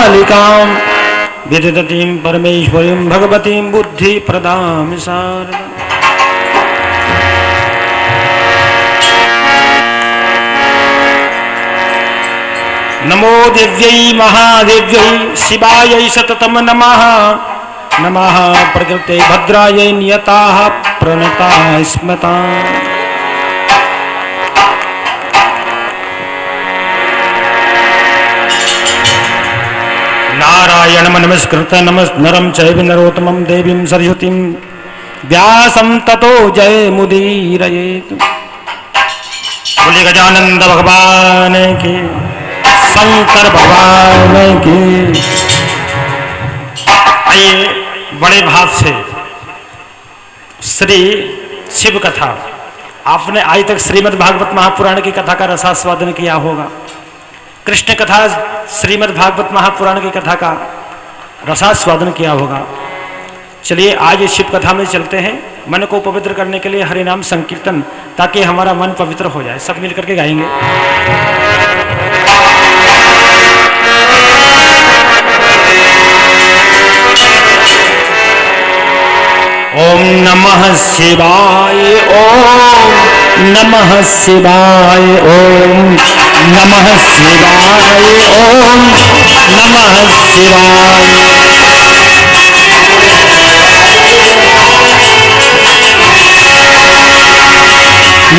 बालिकां विदधतीं परमेश्वरीं भगवतीं बुद्धिप्रदां शारदां। नमो दिव्यै महादेव्यै शिवायै सततं नमः। नमः प्रकृते भद्रायै नियताः प्रणता स्मता। नारायणं नमस्कृत्य नरं चैव नरोत्तमं देवीं सरस्वतीं व्यासं ततो जयमुदीरयेत्। बोले गजानंद भगवान की, शंकर भगवान की। आइए बड़े भाव से श्री शिव कथा, आपने आज तक श्रीमद् भागवत महापुराण की कथा का रसास्वादन किया होगा। कृष्ण कथा श्रीमद् भागवत महापुराण की कथा का रसास्वादन किया होगा। चलिए आज इस शिव कथा में चलते हैं, मन को पवित्र करने के लिए हरि नाम संकीर्तन, ताकि हमारा मन पवित्र हो जाए। सब मिलकर के गाएंगे। ओम नमः शिवाय, ओम नमः शिवाय, ओम नमः शिवाय, ओम नमः शिवाय।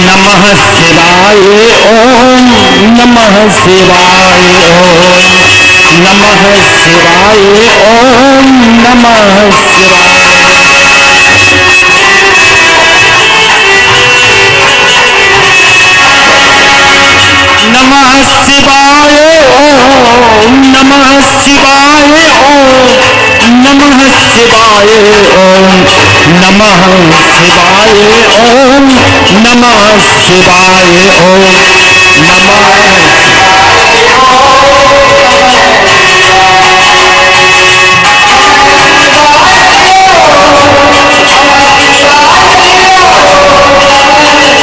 नमः शिवाय, ओम नमः शिवाय, ओम नमः शिवाय, ओम नमः शिवाय। नमः शिवाय, ओम नमः शिवाय, ओम नमः शिवाय, ओम नमः शिवाय, ओम नमः शिवाय, ओम नमः। ओम नमः शिवाय, ओम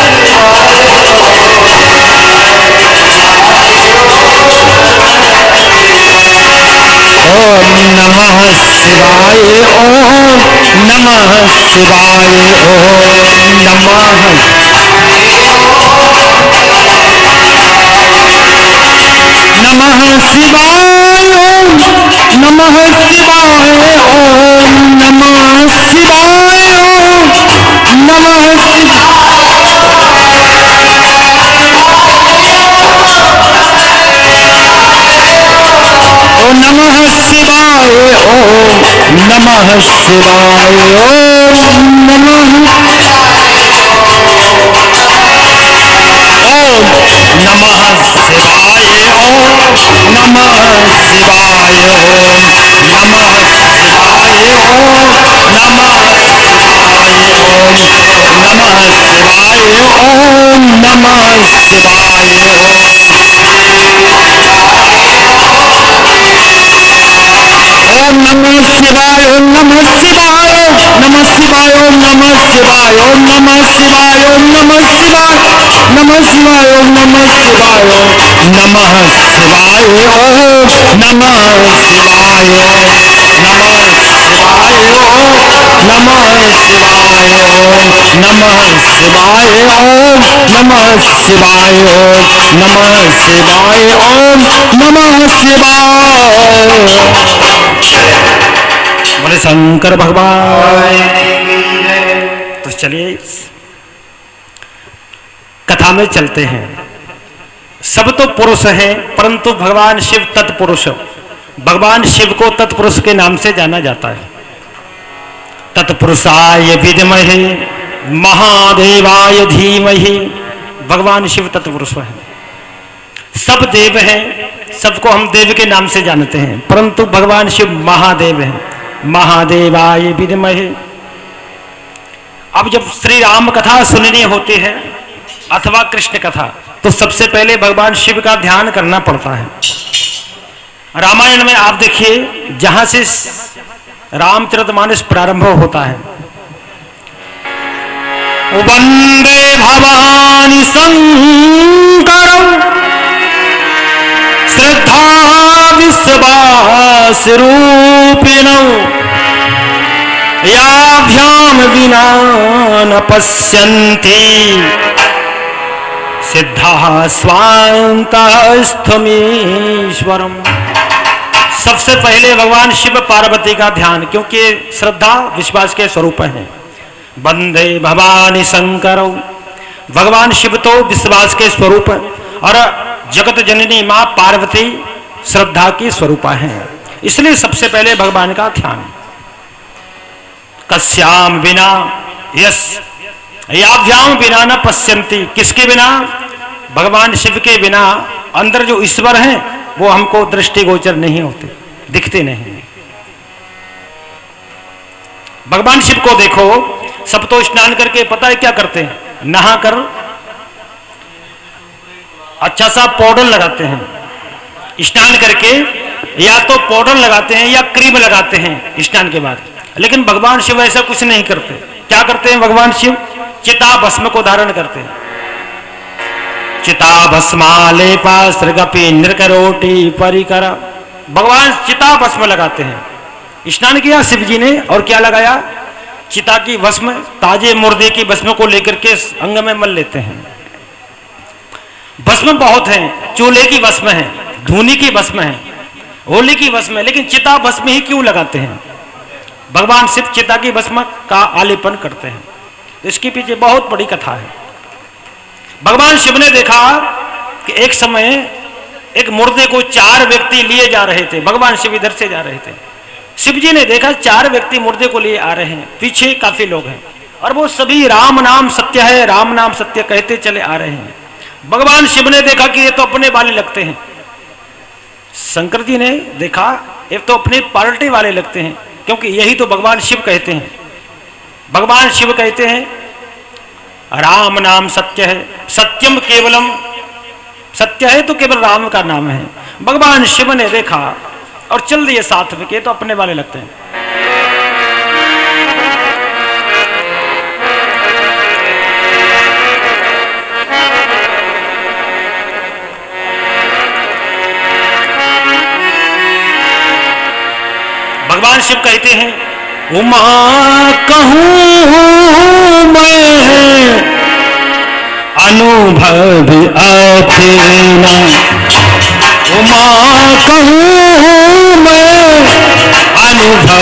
नमः शिवाय, ओम नमः। नमः शिवाय, ओम नमः शिवाय, ओम नमः शिवाय, ओम नमः शिवाय। ओम नमः शिवाय, ओम नमः शिवाय, ओम नमः। ओम नमः शिवाय, ओम नमः शिवाय, ओम नमः शिवाय, ओम नमः शिवाय, ओम नमः शिवाय, ओम नमः शिवाय, ओम नमः शिवाय, ओम नमः शिवाय, नमः शिवाय, ओम नमः शिवाय, ओम नमः शिवाय, ओम नमः शिवाय, नमः शिवाय, ओम नमः शिवाय, ओम नमः शिवाय, ओम नमः शिवाय, नमः शिवाय, ओम नमः शिवाय, ओम नमः शिवाय, ओम नमः शिवाय, ओम नमः शिवाय, ओम नमः शिवाय। बोले शंकर भगवान। तो चलिए कथा में चलते हैं। सब तो पुरुष हैं, परंतु भगवान शिव तत्पुरुष। भगवान शिव को तत्पुरुष के नाम से जाना जाता है। तत्पुरुषाय विद्महे महादेवाय धीमहि। भगवान शिव तत्पुरुष है। सब देव हैं, सबको हम देव के नाम से जानते हैं, परंतु भगवान शिव महादेव हैं। महादेवाय विद्महे। अब जब श्री राम कथा सुननी होती है अथवा कृष्ण कथा, तो सबसे पहले भगवान शिव का ध्यान करना पड़ता है। रामायण में आप देखिए, जहां से रामचरितमानस प्रारंभ होता है, वंदे भवानी शंकरं श्रद्धा विश्वास स्वरूपिणौ याभ्याम विना न पश्यन्ति सिद्धाः स्वान्तः स्थमीश्वरम्। सबसे पहले भगवान शिव पार्वती का ध्यान, क्योंकि श्रद्धा विश्वास के स्वरूप हैं। वंदे भवानी शंकरौ, भगवान शिव तो विश्वास के स्वरूप और जगत जननी मां पार्वती श्रद्धा की स्वरूपा हैं। इसलिए सबसे पहले भगवान का ध्यान। कस्याम बिना यस याभ्याम बिना न पश्यन्ति, किसके बिना? भगवान शिव के बिना अंदर जो ईश्वर हैं वो हमको दृष्टिगोचर नहीं होते, दिखते नहीं। भगवान शिव को देखो, सब तो स्नान करके पता है क्या करते हैं, नहा कर अच्छा सा पाउडर लगाते हैं। स्नान करके या तो पाउडर लगाते हैं या क्रीम लगाते हैं स्नान के बाद। लेकिन भगवान शिव ऐसा कुछ नहीं करते। क्या करते हैं भगवान शिव? चिता भस्म को धारण करते हैं। चिता भस्मालेपा सृगपि नृकरोटी परिकर, भगवान चिता भस्म लगाते हैं। स्नान किया शिव जी ने और क्या लगाया? चिता की भस्म, ताजे मुर्दे की भस्म को लेकर के अंग में मल लेते हैं। भस्म बहुत है, चूल्हे की भस्म है, धूनी की भस्म है, होली की भस्म है, लेकिन चिता भस्म ही क्यों लगाते हैं? भगवान शिव चिता की भस्म का आलेपन करते हैं। इसके पीछे बहुत बड़ी कथा है। भगवान शिव ने देखा कि एक समय एक मुर्दे को 4 व्यक्ति लिए जा रहे थे। भगवान शिव इधर से जा रहे थे। शिव जी ने देखा 4 व्यक्ति मुर्दे को लिए आ रहे हैं, पीछे काफी लोग हैं और वो सभी राम नाम सत्य है, राम नाम सत्य कहते चले आ रहे हैं। भगवान शिव ने देखा कि ये तो अपने वाले लगते हैं। शंकर जी ने देखा ये तो अपने पार्टी वाले लगते हैं, क्योंकि यही तो भगवान शिव कहते हैं। भगवान शिव कहते हैं राम नाम सत्य है, सत्यम केवलम, सत्य है तो केवल राम का नाम है। भगवान शिव ने देखा और चल दिए साथ में, के तो अपने वाले लगते हैं। भगवान शिव कहते हैं उमा कहूं मैं अनुभव अथेना, उमा कहूं मैं अनुभव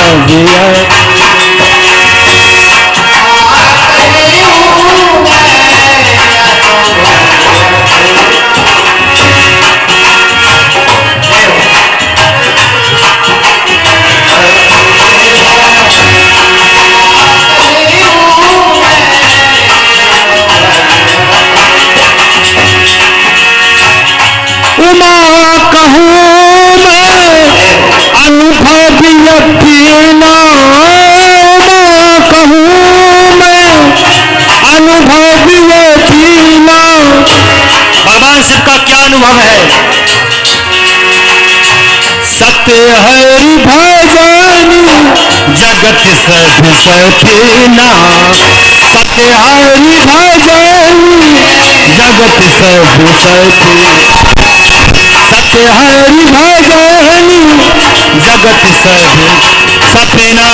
भगवान शिव का क्या अनुभव है? सत्य हरि भजनी जगत सब सखीना, सत्य हरि भजनी जगत सब सखी, सत्य हरि भजनी जगत सब सखीना।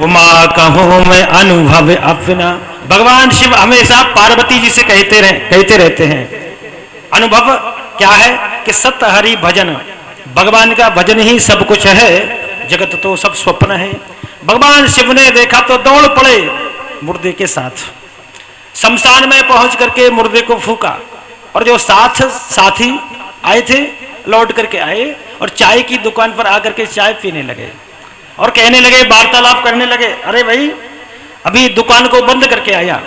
उमा कहूं मैं अनुभव अपना। भगवान शिव हमेशा पार्वती जी से कहते रहते हैं। अनुभव क्या है कि सत्य हरि भजन, भगवान का भजन ही सब कुछ है, जगत तो सब स्वप्न है। भगवान शिव ने देखा तो दौड़ पड़े मुर्दे के साथ, शमशान में पहुंच करके मुर्दे को फूका और जो साथी आए थे लौट करके आए और चाय की दुकान पर आकर के चाय पीने लगे और कहने लगे, वार्तालाप करने लगे, अरे भाई अभी दुकान को बंद करके आया।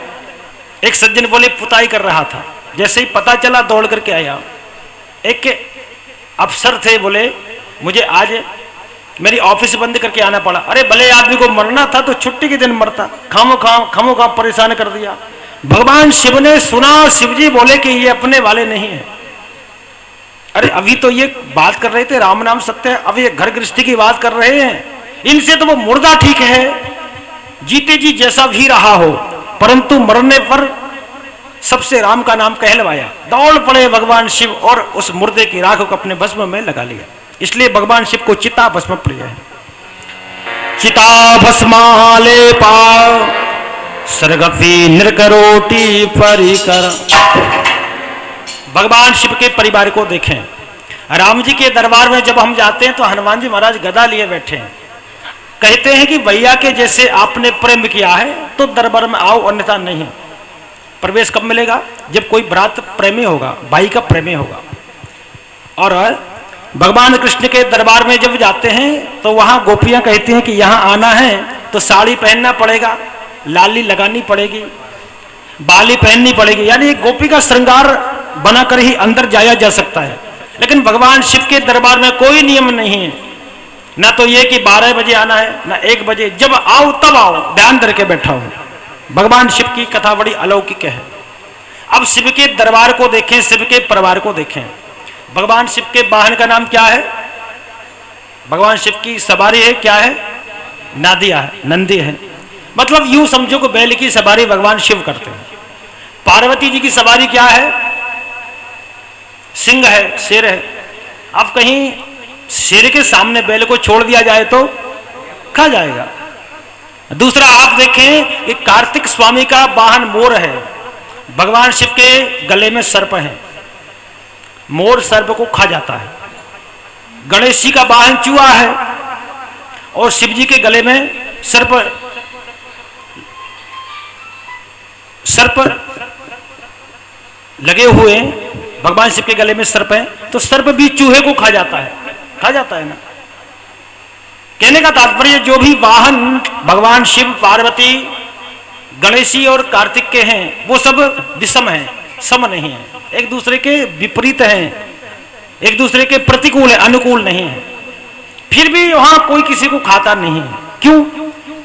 एक सज्जन बोले पुताई कर रहा था, जैसे ही पता चला दौड़ करके आया। एक अफसर थे, बोले मुझे आज मेरी ऑफिस बंद करके आना पड़ा। अरे भले आदमी को मरना था तो छुट्टी के दिन मरता, खामोखा परेशान कर दिया। भगवान शिव ने सुना, शिवजी बोले कि ये अपने वाले नहीं है। अरे अभी तो ये बात कर रहे थे राम नाम सत्य है, अब ये घर गृहस्थी की बात कर रहे हैं, इनसे तो वो मुर्दा ठीक है। जीते जी जैसा भी रहा हो, परंतु मरने पर सबसे राम का नाम कहलवाया, दौड़ पड़े भगवान शिव और उस मुर्दे की राख को अपने भस्म में लगा लिया। इसलिए भगवान शिव को चिता भस्म प्रिय है। चिता भस्मालेपा सरगफी निर्करोटी परिकर। भगवान शिव के परिवार को देखें। राम जी के दरबार में जब हम जाते हैं तो हनुमान जी महाराज गदा लिए बैठे हैं। कहते हैं कि भैया के जैसे आपने प्रेम किया है तो दरबार में आओ, अन्यथा नहीं। प्रवेश कब मिलेगा? जब कोई भ्रात प्रेमी होगा, भाई का प्रेमी होगा। और भगवान कृष्ण के दरबार में जब जाते हैं तो वहां गोपियां कहती हैं कि यहां आना है तो साड़ी पहनना पड़ेगा, लाली लगानी पड़ेगी, बाली पहननी पड़ेगी, यानी गोपी का श्रृंगार बनाकर ही अंदर जाया जा सकता है। लेकिन भगवान शिव के दरबार में कोई नियम नहीं है, ना तो ये कि 12 बजे आना है, ना 1 बजे। जब आओ तब आओ, ध्यान धर के बैठा हूं। भगवान शिव की कथा बड़ी अलौकिक है। अब शिव के दरबार को देखें, शिव के परिवार को देखें। भगवान शिव के वाहन का नाम क्या है? भगवान शिव की सवारी है, क्या है? नादिया है, नंदी है। मतलब यूं समझो कि बैल की सवारी भगवान शिव करते हैं। पार्वती जी की सवारी क्या है? सिंह है, शेर है। अब कहीं शेर के सामने बैल को छोड़ दिया जाए तो खा जाएगा। दूसरा आप देखें कि कार्तिक स्वामी का वाहन मोर है। भगवान शिव के गले में सर्प है, मोर सर्प को खा जाता है। गणेश जी का वाहन चूहा है और शिव जी के गले में सर्प लगे हुए। भगवान शिव के गले में सर्प है तो सर्प भी चूहे को खा जाता है ना। कहने का तात्पर्य जो भी वाहन भगवान शिव, पार्वती, गणेशी और कार्तिक के हैं वो सब विषम हैं, सम नहीं है, एक दूसरे के विपरीत हैं, एक दूसरे के प्रतिकूल है, अनुकूल नहीं है। फिर भी वहां कोई किसी को खाता नहीं है। क्यों?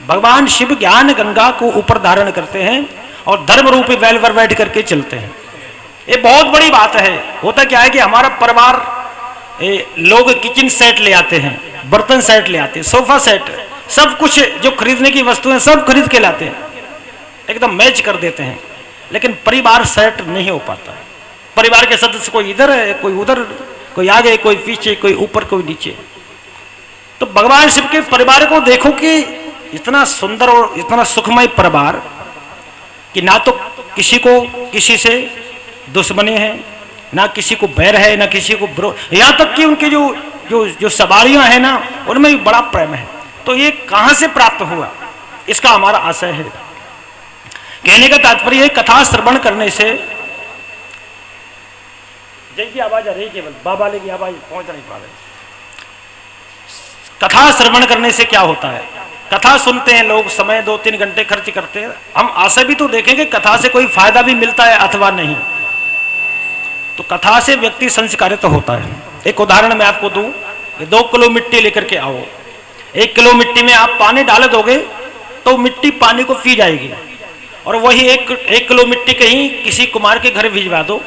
भगवान शिव ज्ञान गंगा को ऊपर धारण करते हैं और धर्म रूपी बैल पर बैठ करके चलते हैं। ये बहुत बड़ी बात है। होता क्या है कि हमारा परिवार लोग किचन सेट ले आते हैं, बर्तन सेट ले आते हैं, सोफा सेट, सब कुछ जो खरीदने की वस्तुएं सब खरीद के लाते हैं, एकदम मैच कर देते हैं। लेकिन परिवार सेट नहीं हो पाता। परिवार के सदस्य कोई इधर है, कोई उधर, कोई आगे, कोई पीछे, कोई ऊपर, कोई नीचे। तो भगवान शिव के परिवार को देखो कि इतना सुंदर और इतना सुखमय परिवार कि ना तो किसी को किसी से दुश्मनी है, ना किसी को बैर है, ना किसी को विरोध। यहां तक कि उनके जो सवारियां हैं ना, उनमें भी बड़ा प्रेम है। तो ये कहां से प्राप्त हुआ, इसका हमारा आशय है। कहने का तात्पर्य है कथा श्रवण करने से। जय की आवाज आ रही है, केवल बाबा वाले की आवाज पहुंच नहीं पा रही। कथा श्रवण करने से क्या होता है? कथा सुनते हैं लोग, समय 2-3 घंटे खर्च करते हैं। हम आशा भी तो देखेंगे कथा से कोई फायदा भी मिलता है अथवा नहीं। तो कथा से व्यक्ति संस्कारित होता है। एक उदाहरण मैं आपको दूं, 2 किलो मिट्टी लेकर के आओ, 1 किलो मिट्टी में आप पानी डाल दोगे तो मिट्टी पानी को पी जाएगी। और वही 1 किलो मिट्टी कहीं किसी कुमार के घर भिजवा दो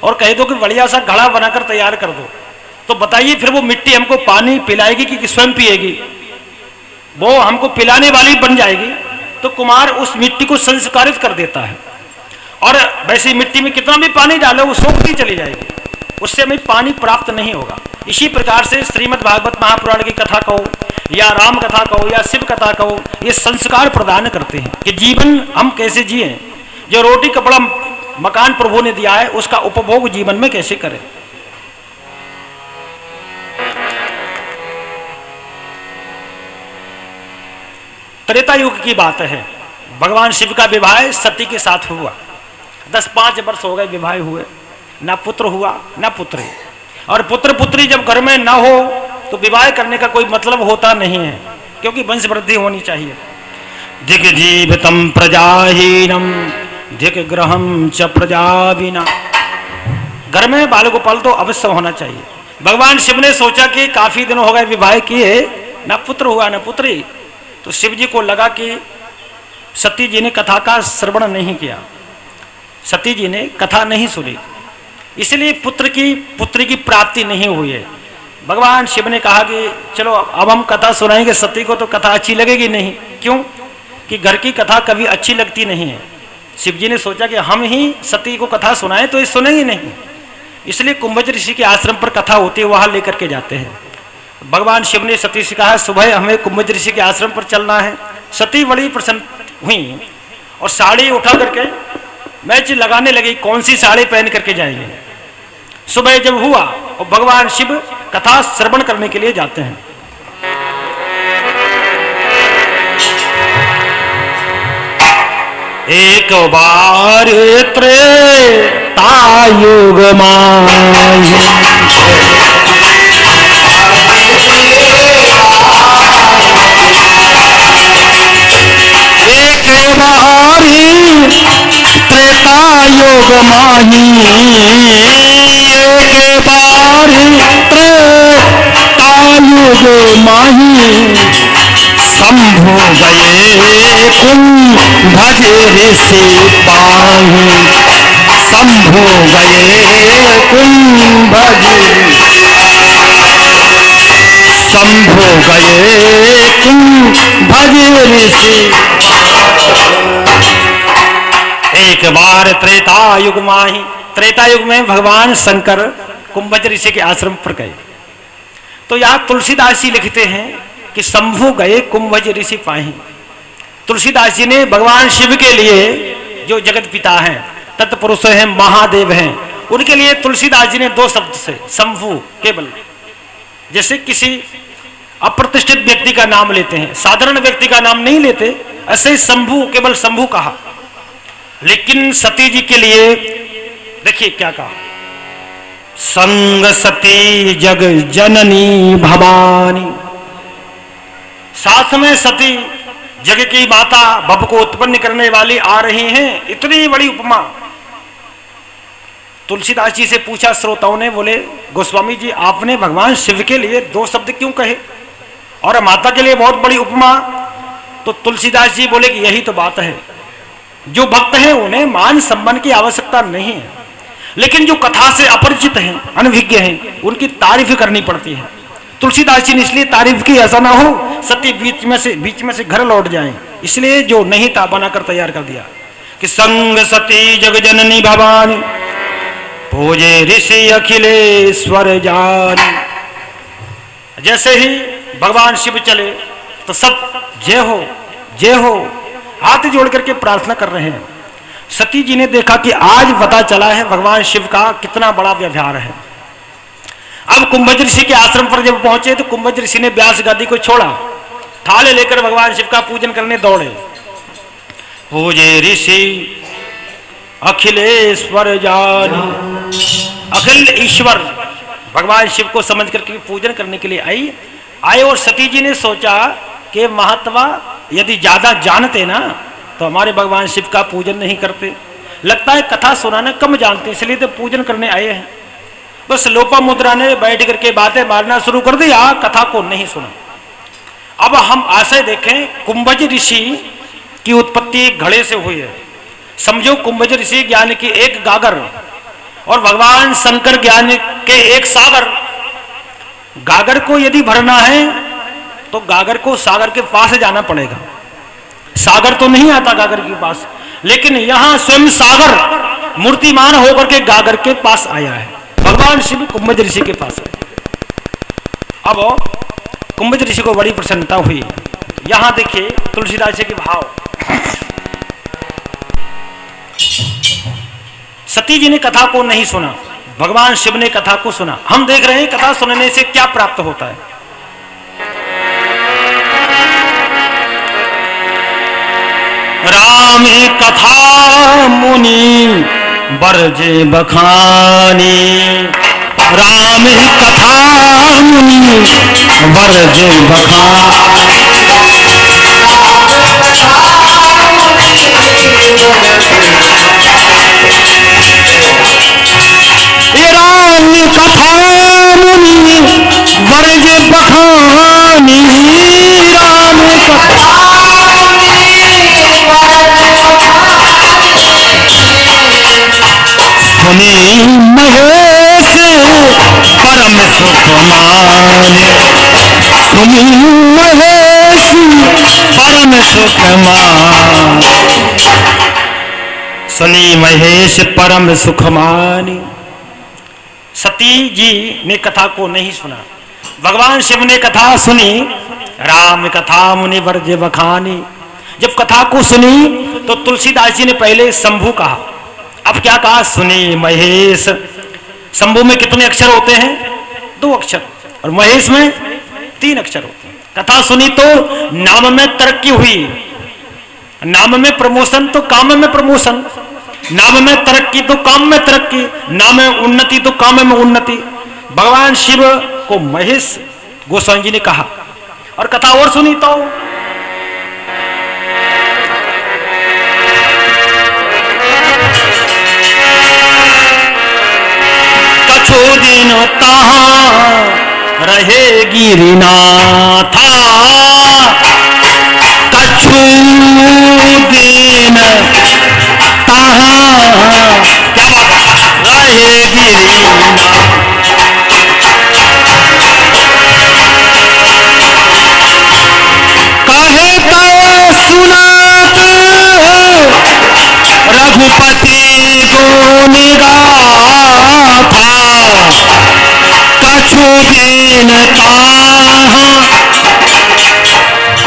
और कह दो कि बढ़िया सा घड़ा बनाकर तैयार कर दो, तो बताइए फिर वो मिट्टी हमको पानी पिलाएगी कि स्वयं पिएगी? वो हमको पिलाने वाली बन जाएगी। तो कुमार उस मिट्टी को संस्कारित कर देता है। और वैसी मिट्टी में कितना भी पानी डालो वो सोखती चली जाएगी, उससे हमें पानी प्राप्त नहीं होगा। इसी प्रकार से श्रीमद् भागवत महापुराण की कथा कहो या राम कथा कहो या शिव कथा कहो, ये संस्कार प्रदान करते हैं कि जीवन हम कैसे जिए। जो रोटी कपड़ा मकान प्रभु ने दिया है उसका उपभोग जीवन में कैसे करें। त्रेता युग की बात है। भगवान शिव का विवाह सती के साथ हुआ। 10-5 वर्ष हो गए विवाह हुए, ना पुत्र हुआ ना पुत्री। और पुत्र पुत्री जब घर में ना हो तो विवाह करने का कोई मतलब होता नहीं है, क्योंकि वंश वृद्धि होनी चाहिए। दिग जीवितम प्रजाहीनम दिग ग्रहम च प्रजाविना। घर में बाल गोपाल तो अवश्य होना चाहिए। भगवान शिव ने सोचा कि काफी दिन हो गए विवाह किए, ना पुत्र हुआ ना पुत्री। तो शिव जी को लगा कि सती जी ने कथा का श्रवण नहीं किया, सती जी ने कथा नहीं सुनी, इसलिए पुत्री की प्राप्ति नहीं हुई है। भगवान शिव ने कहा कि चलो अब हम कथा सुनाएंगे सती को, तो कथा अच्छी लगेगी नहीं। क्यों? कि घर की कथा कभी अच्छी लगती नहीं है। शिव जी ने सोचा कि हम ही सती को कथा सुनाएं तो ये सुनेंगे नहीं, इसलिए कुंभज ऋषि के आश्रम पर कथा होती है, वहां लेकर के जाते हैं। भगवान शिव ने सती से कहा सुबह हमें कुंभज ऋषि के आश्रम पर चलना है। सती बड़ी प्रसन्न हुई और साड़ी उठा करके मैच लगाने लगी, कौन सी साड़ी पहन करके जाएंगे। सुबह जब हुआ और भगवान शिव कथा श्रवण करने के लिए जाते हैं। एक बार त्रेता युग माही एक बारी त्रेता युग माही, एक बारी त्रेता युग माही, शंभु गए कुंभज ऋषि पाही, शंभु गए कुंभज, शंभु गए कुंभज ऋषि। एक बार त्रेता युग माही, त्रेता युग में भगवान शंकर कुंभज ऋषि के आश्रम पर गए। तो यहाँ तुलसीदास जी लिखते हैं कि शंभु गए कुंभज ऋषि पाही। तुलसीदास जी ने भगवान शिव के लिए, जो जगत पिता हैं, तत्पुरुष हैं, महादेव हैं, उनके लिए तुलसीदास जी ने दो शब्द से शंभु केवल, जैसे किसी अप्रतिष्ठित व्यक्ति का नाम लेते हैं, साधारण व्यक्ति का नाम नहीं लेते, ऐसे शंभु केवल शंभु कहा। लेकिन सती जी के लिए देखिए क्या कहा, संग सती जग जननी भवानी, साथ में सती जग की माता भव को उत्पन्न करने वाली आ रही हैं, इतनी बड़ी उपमा। तुलसीदास जी से पूछा श्रोताओं ने, बोले गोस्वामी जी आपने भगवान शिव के लिए दो शब्द क्यों कहे और माता के लिए बहुत बड़ी उपमा? तो तुलसीदास जी बोले कि यही तो बात है, जो भक्त हैं उन्हें मान सम्मान की आवश्यकता नहीं है, लेकिन जो कथा से अपरिचित हैं, अनभिज्ञ हैं, उनकी तारीफ करनी पड़ती है। तुलसीदास जी ने इसलिए तारीफ की, ऐसा ना हो सती बीच में से घर लौट जाएं, इसलिए जो नहीं था बनाकर तैयार कर दिया कि संग सती जग जननी भवानी, पूजे ऋषि अखिलेश्वर जानी। जैसे ही भगवान शिव चले तो सब जय हो जय हो हाथ जोड़ करके प्रार्थना कर रहे हैं। सती जी ने देखा कि आज पता चला है भगवान शिव का कितना बड़ा व्यवहार है। अब कुंभज ऋषि के आश्रम पर जब पहुंचे तो कुंभज ऋषि ने व्यास गादी को छोड़ा, थाले लेकर भगवान शिव का पूजन करने दौड़े। पूजे ऋषि अखिलेश्वर जानी, अखिल ईश्वर भगवान शिव को समझ करके पूजन करने के लिए आए और सती जी ने सोचा कि महात्मा यदि ज्यादा जानते ना तो हमारे भगवान शिव का पूजन नहीं करते, लगता है कथा सुनाना कम जानते, इसलिए तो पूजन करने आए हैं। बस लोपा मुद्रा ने बैठ करके बातें मारना शुरू कर दिया, कथा को नहीं सुना। अब हम आशय देखें, कुंभज ऋषि की उत्पत्ति एक घड़े से हुई है। समझो कुंभज ऋषि ज्ञान की एक गागर और भगवान शंकर ज्ञान के एक सागर। गागर को यदि भरना है तो गागर को सागर के पास जाना पड़ेगा, सागर तो नहीं आता गागर के पास, लेकिन यहां स्वयं सागर मूर्तिमान होकर के गागर के पास आया है। भगवान शिव कुंभज ऋषि के पास है। अब कुंभज ऋषि को बड़ी प्रसन्नता हुई। यहां देखिए तुलसीदास जी के भाव। सती जी ने कथा को नहीं सुना, भगवान शिव ने कथा को सुना। हम देख रहे हैं कथा सुनने से क्या प्राप्त होता है। राम कथा मुनि बरजे बखानी, राम कथा मुनि बरजे बखानी, राम कथा मुनि बरजे बखानी, राम सुनी महेश परम सुख माने, सुनी महेश परम सुख मान। सुनी महेश परम सुखमानी। सती जी ने कथा को नहीं सुना, भगवान शिव ने कथा सुनी। राम कथा मुनि वर्ज बखानी। जब कथा को सुनी तो तुलसीदास जी ने पहले शंभु कहा, अब क्या कहा? सुनी महेश। शंभु में कितने अक्षर होते हैं? 2 अक्षर, और महेश में 3 अक्षर होते हैं। कथा सुनी तो नाम में तरक्की हुई, नाम में प्रमोशन तो काम में प्रमोशन, नाम में तरक्की तो काम में तरक्की, नाम में उन्नति तो काम में उन्नति। भगवान शिव को महेश गोस्वामी जी ने कहा, और कथा और सुनी तो कछु दिन तहां रहे गिरिनाथा, कछु दिन तहां क्या रहे गिरिनाथ। कहे तो सुनात रघुपति गुण गाथा, कछु दिन ताहां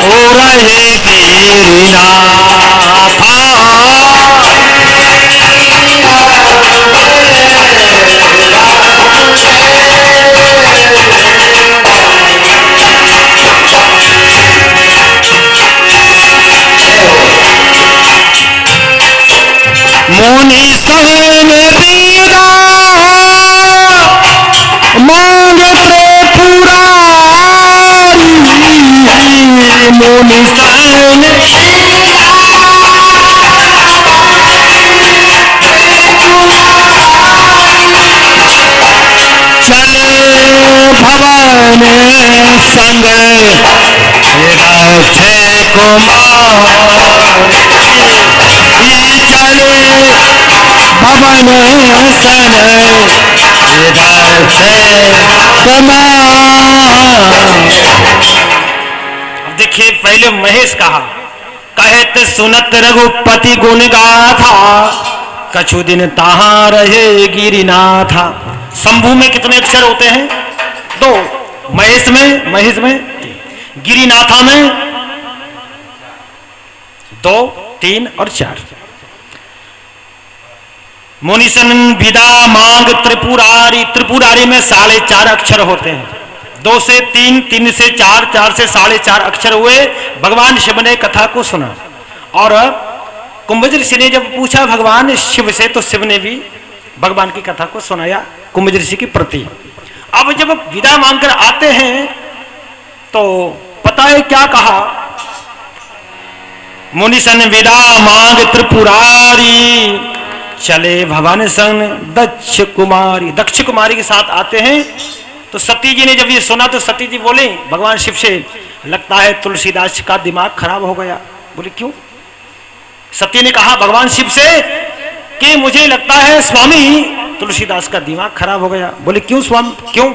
ओ रहे गिरिनाथा। मुनि सन बेदा मांग त्रिपुरारी, मुनि सन चले भवन संग अक्षय कुमार, चले भवन सन अब देखिए, पहले महेश कहा, कहत सुनत रघुपति गुण गाथा, कछु दिन ताहां रहे गिरिनाथा। शंभु में कितने अक्षर होते हैं? 2। महेश में गिरिनाथा में 2, 3 और 4। मुनिसन विदा मांग त्रिपुरारी, त्रिपुरारी में 4.5 अक्षर होते हैं। 2 से 3, 3 से 4, 4 से 4.5 अक्षर हुए। भगवान शिव ने कथा को सुना, और कुंभज ऋषि ने जब पूछा भगवान शिव से, तो शिव ने भी भगवान की कथा को सुनाया कुंभज ऋषि के प्रति। अब जब विदा मांगकर आते हैं तो पता है क्या कहा? मुनिसन विदा मांग त्रिपुरारी, चले भवन संग दक्ष कुमारी। दक्ष कुमारी के साथ आते हैं। तो सती जी ने जब ये सुना तो सती जी बोले भगवान शिव से, लगता है तुलसीदास का दिमाग खराब हो गया। बोले क्यों? सती ने कहा भगवान शिव से कि मुझे लगता है स्वामी तुलसीदास का दिमाग खराब हो गया। बोले क्यों स्वामी, क्यों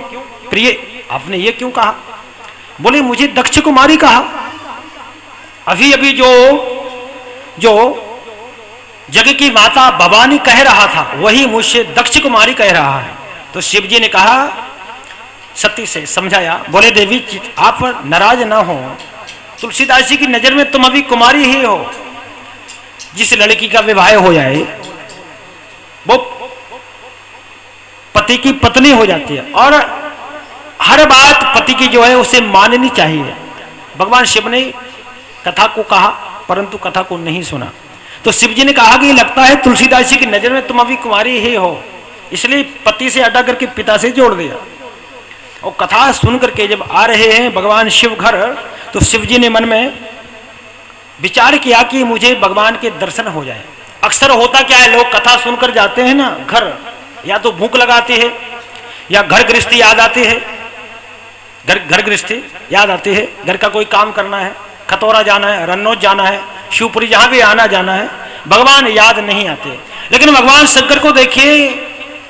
प्रिय, आपने ये क्यों कहा? बोले मुझे दक्ष कुमारी कहा। अभी अभी जो जग की माता भवानी कह रहा था, वही मुझसे दक्ष कुमारी कह रहा है। तो शिव जी ने कहा, सती से समझाया, बोले देवी आप नाराज ना हो, तुलसीदास जी की नजर में तुम अभी कुमारी ही हो। जिस लड़की का विवाह हो जाए वो पति की पत्नी हो जाती है, और हर बात पति की जो है उसे माननी चाहिए। भगवान शिव ने कथा को कहा, परंतु कथा को नहीं सुना। तो शिव जी ने कहा कि लगता है तुलसीदास जी की नजर में तुम अभी कुमारी ही हो, इसलिए पति से अड्डा करके पिता से जोड़ दिया। और कथा सुन करके जब आ रहे हैं भगवान शिव घर, तो शिव जी ने मन में विचार किया कि मुझे भगवान के दर्शन हो जाए। अक्सर होता क्या है, लोग कथा सुनकर जाते हैं ना घर, या तो भूख लगाती है, या घर गृहस्थी याद आती है, घर गृहस्थी याद आती है, घर का कोई काम करना है, खतौरा जाना है, रन्नौत जाना है, शिवपुरी जहां भी आना जाना है, भगवान याद नहीं आते। लेकिन भगवान शंकर को देखिए,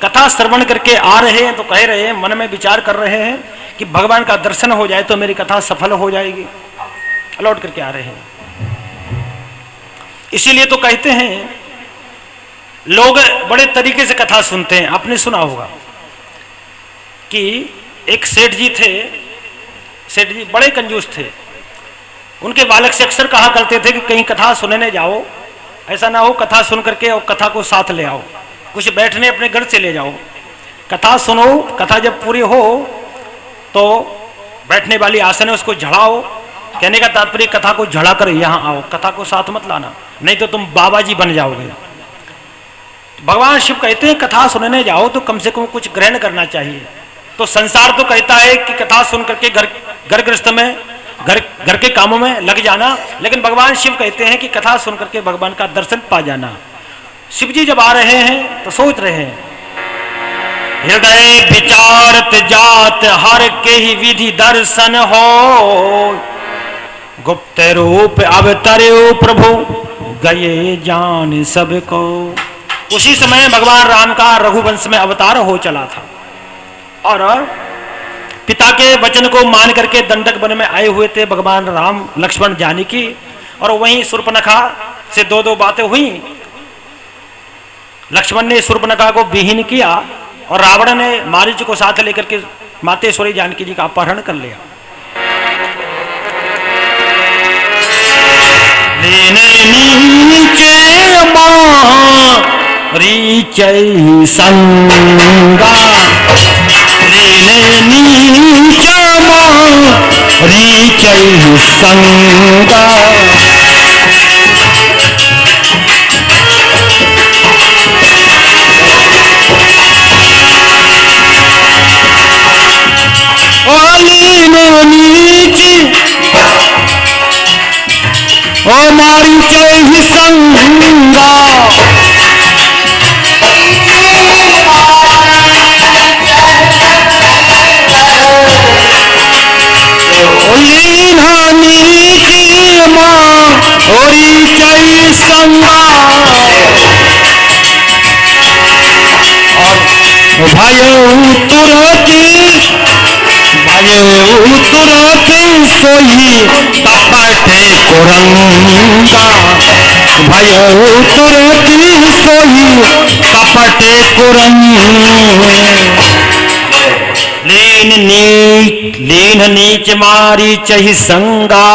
कथा श्रवण करके आ रहे हैं तो कह रहे हैं, मन में विचार कर रहे हैं कि भगवान का दर्शन हो जाए तो मेरी कथा सफल हो जाएगी। लौट करके आ रहे हैं। इसीलिए तो कहते हैं लोग बड़े तरीके से कथा सुनते हैं। आपने सुना होगा कि एक सेठ जी थे, सेठ जी बड़े कंजूस थे। उनके बालक से अक्सर कहा करते थे कि कहीं कथा सुनने जाओ, ऐसा ना हो कथा सुन करके और कथा को साथ ले आओ, कुछ बैठने अपने घर से ले जाओ, कथा सुनो, कथा जब पूरी हो तो बैठने वाली आसन है उसको झड़ाओ। कहने का तात्पर्य कथा को झड़ा कर यहाँ आओ, कथा को साथ मत लाना, नहीं तो तुम बाबा जी बन जाओगे। भगवान शिव कहते हैं कथा सुनने जाओ तो कम से कम कुछ ग्रहण करना चाहिए। तो संसार तो कहता है कि कथा सुन करके घर गृहस्थ में घर के कामों में लग जाना, लेकिन भगवान शिव कहते हैं कि कथा सुन करके भगवान का दर्शन पा जाना। शिव जी जब आ रहे हैं तो सोच रहे हैं, हृदय विचारत जात हर के ही विधि दर्शन हो, गुप्त रूप अवतरे प्रभु गए जान सबको। उसी समय भगवान राम का रघुवंश में अवतार हो चला था और पिता के वचन को मान करके दंडक वन में आए हुए थे भगवान राम लक्ष्मण जानकी। और वहीं शूर्पणखा से दो बातें हुई। लक्ष्मण ने शूर्पणखा को विहीन किया और रावण ने मारीच को साथ लेकर के मातेश्वरी जानकी जी का अपहरण कर लिया। लेने नीचे मारीचै संगा, लेने नीचे मारीचै संगा, ओ मारीचै संगा, तुरती सोई कपटे कुरंगा, भयो तुरती सोई कपटे कुरंगा। लीन नीच मारी चही संगा,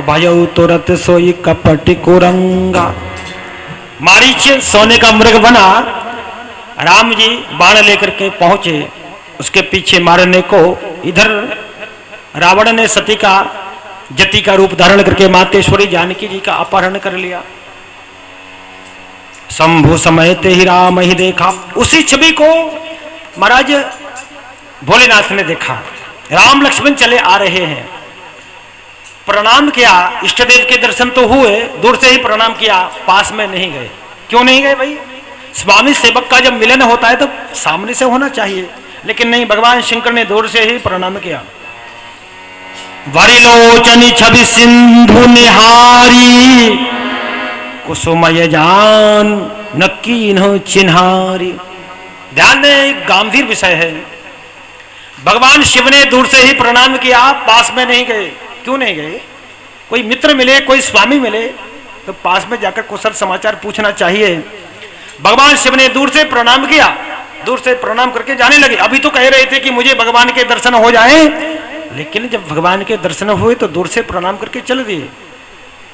भयो तुरत सोई कपट कुरंगा। मारीच सोने का मृग बना, राम जी बाण लेकर के पहुंचे उसके पीछे मारने को। इधर रावण ने सती का जति का रूप धारण करके मातेश्वरी जानकी जी का अपहरण कर लिया। शंभु समय ते ही राम ही देखा, उसी छवि को महाराज भोलेनाथ ने देखा। राम लक्ष्मण चले आ रहे हैं, प्रणाम किया, इष्ट देव के दर्शन तो हुए, दूर से ही प्रणाम किया, पास में नहीं गए। क्यों नहीं गए भाई? स्वामी सेवक का जब मिलन होता है तो सामने से होना चाहिए, लेकिन नहीं, भगवान शंकर ने दूर से ही प्रणाम किया। वरिलोचनी छवि सिंधु निहारी, कुसुमय जान नकीन चिन्हारी। ध्यान दें, एक गंभीर विषय है। भगवान शिव ने दूर से ही प्रणाम किया, पास में नहीं गए। क्यों नहीं गए? कोई मित्र मिले, कोई स्वामी मिले तो पास में जाकर कुशल समाचार पूछना चाहिए। भगवान शिव ने दूर से प्रणाम किया, दूर से प्रणाम करके जाने लगे। अभी तो कह रहे थे कि मुझे भगवान के दर्शन हो जाए, लेकिन जब भगवान के दर्शन हुए तो दूर से प्रणाम करके चल दिए।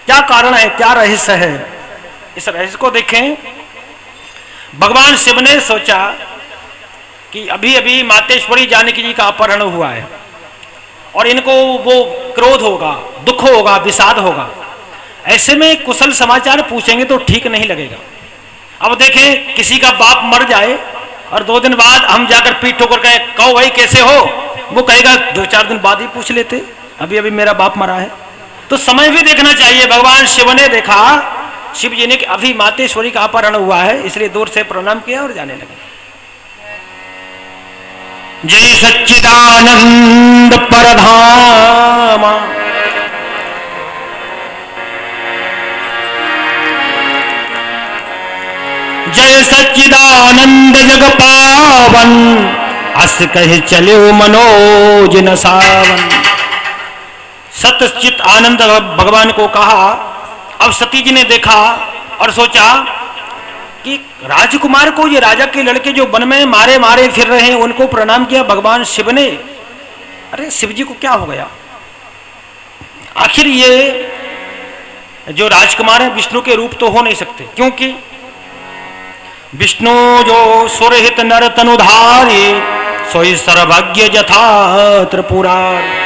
क्या कारण है, क्या रहस्य है? इस रहस्य को देखें। भगवान शिव ने सोचा कि अभी अभी मातेश्वरी जानकी जी का अपहरण हुआ है और इनको वो क्रोध होगा, दुख होगा, विषाद होगा। ऐसे में कुशल समाचार पूछेंगे तो ठीक नहीं लगेगा। अब देखें, किसी का बाप मर जाए और 2 दिन बाद हम जाकर पीठ ठोकर कहे, कहो भाई कैसे हो, वो कहेगा 2-4 दिन बाद ही पूछ लेते, अभी अभी मेरा बाप मरा है। तो समय भी देखना चाहिए। भगवान शिव ने देखा, शिव जी ने कि अभी मातेश्वरी का अपहरण हुआ है, इसलिए दूर से प्रणाम किया और जाने लगे। जय सच्चिदानंद परधामा, जय सच्चिदानंद जग पावन, अस कहे चलो मनोज न सावन। सतचित आनंद भगवान को कहा। अब सती जी ने देखा और सोचा कि राजकुमार को, ये राजा के लड़के जो वन में मारे मारे फिर रहे हैं, उनको प्रणाम किया भगवान शिव ने। अरे शिव जी को क्या हो गया? आखिर ये जो राजकुमार है विष्णु के रूप तो हो नहीं सकते, क्योंकि विष्णु जो सुरहित नर तनुधारी सोई सर्वज्ञ जथा त्रिपुरारी।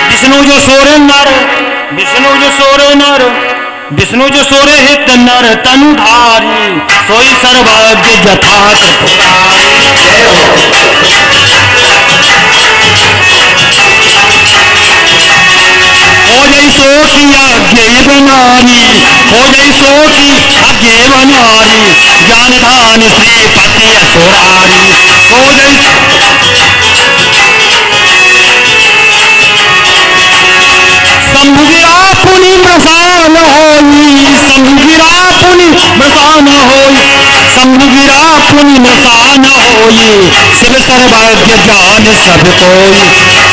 विष्णु जो सोरे नर, विष्णु जो सोरे नर, विष्णु जो सोरे हित नर तनुधारी सोई सर्वज्ञ जथा हो जई सो की आगे बनारी, हो जई सो की आगे बनारी, ज्ञान दान श्रीपति असुरारी। हो जई शंभु गिरा पुनि मसान होई, शंभु गिरा पुनि मसान होई, शंभु गिरा पुनि मसान होई, शिव सर्वज्ञ जान सब कोई।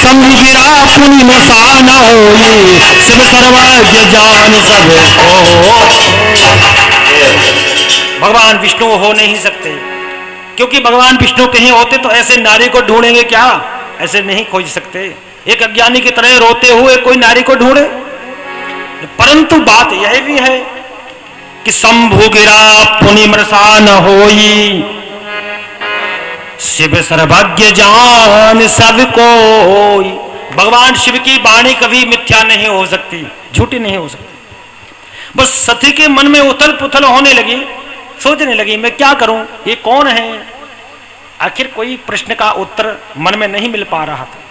शंभु गिरा पुनि मसान होई, शिव सर्वज्ञ जान सब कोई। भगवान विष्णु हो नहीं सकते, क्योंकि भगवान विष्णु कहीं होते तो ऐसे नारी को ढूंढेंगे क्या? ऐसे नहीं खोज सकते। एक अज्ञानी की तरह रोते हुए कोई नारी को ढूंढे। परंतु बात यह भी है कि शंभु गिरा पुनि मृषान होई, शिव सर्वज्ञ जान सब कोई। भगवान शिव की वाणी कभी मिथ्या नहीं हो सकती, झूठी नहीं हो सकती। बस सती के मन में उथल पुथल होने लगी, सोचने लगी मैं क्या करूं, ये कौन है? आखिर कोई प्रश्न का उत्तर मन में नहीं मिल पा रहा था।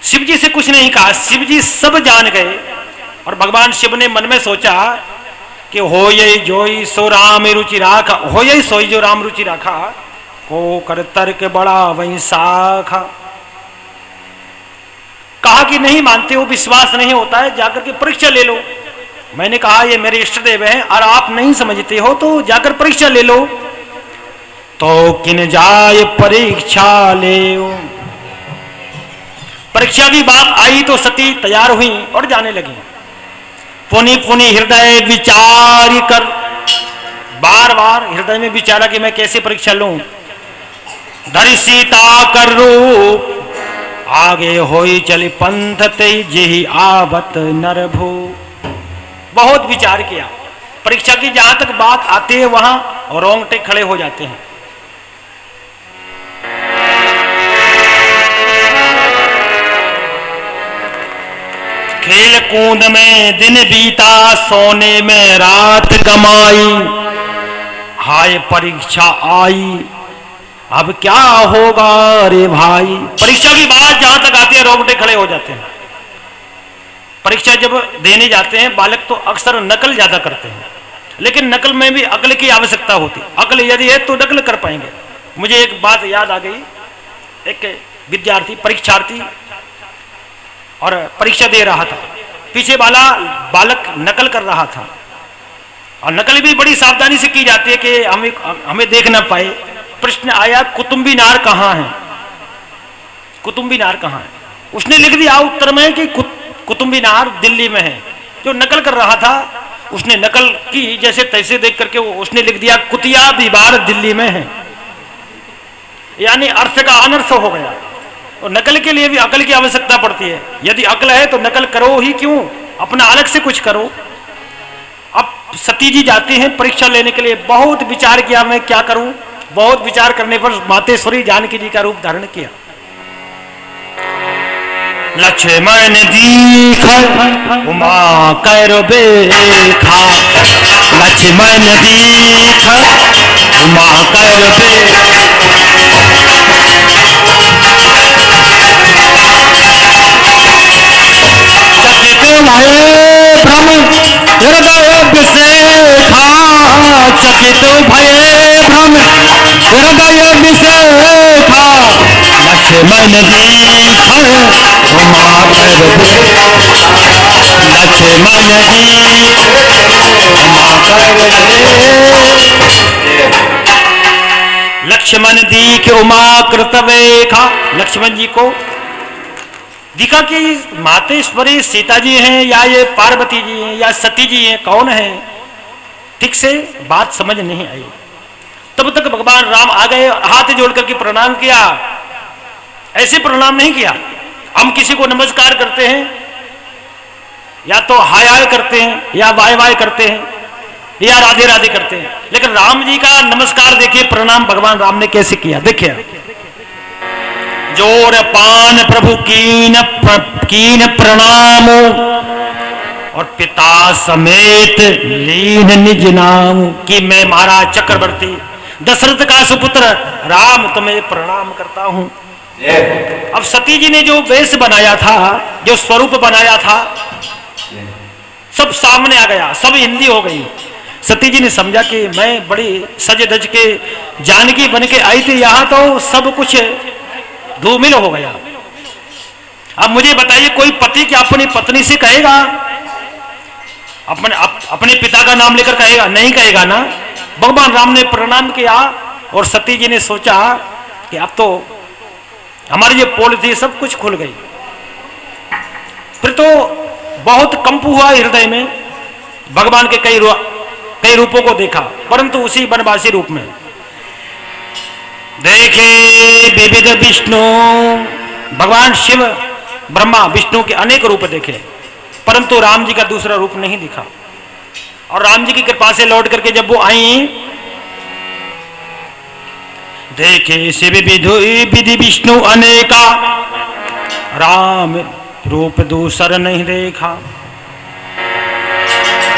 शिव जी से कुछ नहीं कहा, शिव जी सब जान गए। और भगवान शिव ने मन में सोचा कि हो ये जोई सो राम रुचि राखा, हो ये सोई जो राम रुचि राखा, को कर तर्क बड़ा वही साखा। कहा कि नहीं मानते हो, विश्वास नहीं होता है, जाकर के परीक्षा ले लो। मैंने कहा ये मेरे इष्ट देव हैं और आप नहीं समझते हो तो जाकर परीक्षा ले लो। तो किन जाए परीक्षा ले। परीक्षा की बात आई तो सती तैयार हुई और जाने लगी। पुनि पुनि हृदय विचार कर, बार बार हृदय में विचारा कि मैं कैसे परीक्षा लूं। धरि सीता कर रूप आगे होई चली पंथ ते जेहि आवत नरभू। बहुत विचार किया। परीक्षा की जहां तक बात आती है वहां रोंगटे खड़े हो जाते हैं। खेल कूद में दिन बीता, सोने में रात गमाई, हाय परीक्षा आई अब क्या होगा रे भाई। परीक्षा की बात जहां तक आती है रोंगटे खड़े हो जाते हैं। परीक्षा जब देने जाते हैं बालक तो अक्सर नकल ज्यादा करते हैं, लेकिन नकल में भी अक्ल की आवश्यकता होती। अक्ल यदि है तो नकल कर पाएंगे। मुझे एक बात याद आ गई। एक विद्यार्थी परीक्षार्थी और परीक्षा दे रहा था, पीछे वाला बालक नकल कर रहा था। और नकल भी बड़ी सावधानी से की जाती है कि हमें देख ना पाए। प्रश्न आया कुतुम्बी नार कहाँ है, कुतुम्बी नार कहाँ है। उसने लिख दिया उत्तर में कि कुतुम्बी नार दिल्ली में है। जो नकल कर रहा था उसने नकल की जैसे तैसे देख करके उसने लिख दिया कुतिया दीवार दिल्ली में है, यानी अर्थ का अनर्थ हो गया। और नकल के लिए भी अकल की आवश्यकता पड़ती है। यदि अकल है तो नकल करो ही क्यों, अपना अलग से कुछ करो। अब सती जी जाती हैं परीक्षा लेने के लिए। बहुत विचार किया मैं क्या करूं। बहुत विचार करने पर मातेश्वरी जानकी जी का रूप धारण किया। लक्ष्मण दीख उमा कर बेखा, लक्ष्मण दीख उमा कर बेखा। चकित भये भ्रम हृदय विषेखा, चकित भये भ्रम हृदय विषेखा। लक्ष्मण दीख उमा कर बेखा, लक्ष्मण दीख उमा कर बेखा। लक्ष्मण दीख उमा कृतवेखा, लक्ष्मण जी को दिखा कि मातेश्वरी सीता जी हैं या ये पार्वती जी हैं या सती जी हैं, कौन है, ठीक से बात समझ नहीं आई। तब तक भगवान राम आ गए, हाथ जोड़ करके प्रणाम किया। ऐसे प्रणाम नहीं किया, हम किसी को नमस्कार करते हैं या तो हाय हाय करते हैं या वाय वाय करते हैं या राधे राधे करते हैं, लेकिन राम जी का नमस्कार देखिए, प्रणाम भगवान राम ने कैसे किया, देखिए। जोर पान प्रभु कीन प्रणाम, और पिता समेत लीन निज नाम, कि मैं महाराज चक्रवर्ती दशरथ का सुपुत्र राम तुम्हें प्रणाम करता हूं। अब सती जी ने जो वेश बनाया था, जो स्वरूप बनाया था, सब सामने आ गया, सब हिंदी हो गई। सती जी ने समझा कि मैं बड़ी सज धज के जानकी बन के आई थी, यहां तो सब कुछ धूमिल हो गया। अब मुझे बताइए, कोई पति क्या अपनी पत्नी से कहेगा, अपने पिता का नाम लेकर कहेगा? नहीं कहेगा ना। भगवान राम ने प्रणाम किया और सती जी ने सोचा कि अब तो हमारी जो पोल थी सब कुछ खुल गई। फिर तो बहुत कंप हुआ हृदय में, भगवान के कई रूपों को देखा, परंतु उसी वनवासी रूप में देखे विविध विष्णु, भगवान शिव ब्रह्मा विष्णु के अनेक रूप देखे, परंतु राम जी का दूसरा रूप नहीं दिखा। और राम जी की कृपा से लौट करके जब वो आई, देखे शिव विधि विष्णु अनेका, राम रूप दूसर नहीं देखा।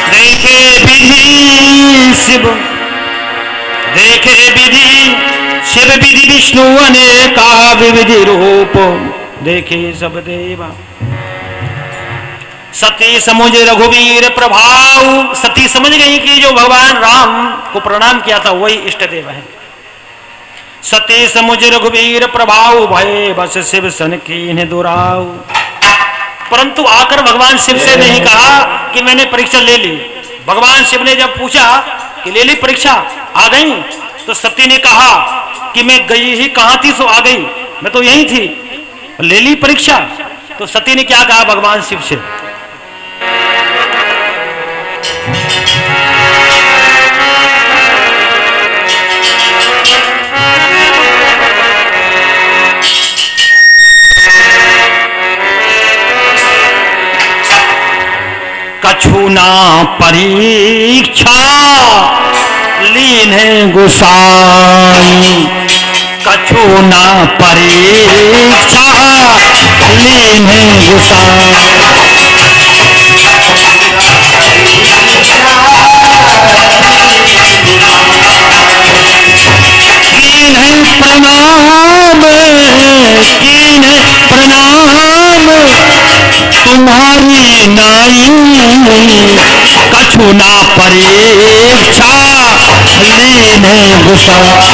देखे विधि शिव, देखे विधि शिव विधि विष्णु अनेका, विविधि रूप देखे सब देवा। सती समझ रघुवीर प्रभाव, सती समझ गई कि जो भगवान राम को प्रणाम किया था वही इष्ट देव है। सती समझ रघुवीर प्रभाव, भय बस शिव सन कीन्ह दुराव। परंतु आकर भगवान शिव से नहीं कहा कि मैंने परीक्षा ले ली। भगवान शिव ने जब पूछा कि ले ली परीक्षा, आ गई, तो सती ने कहा कि मैं गई ही कहां थी सो आ गई, मैं तो यही थी, ले ली परीक्षा। तो सती ने क्या कहा भगवान शिव से? कछु ना परीक्षा लीन गोसाई, कछु ना परीक्षा लीन गोसाई। कीन प्रणाम, कीन प्रणाम तुम्हारी नाई, कछु ना परीक्षा लीन गोसाई।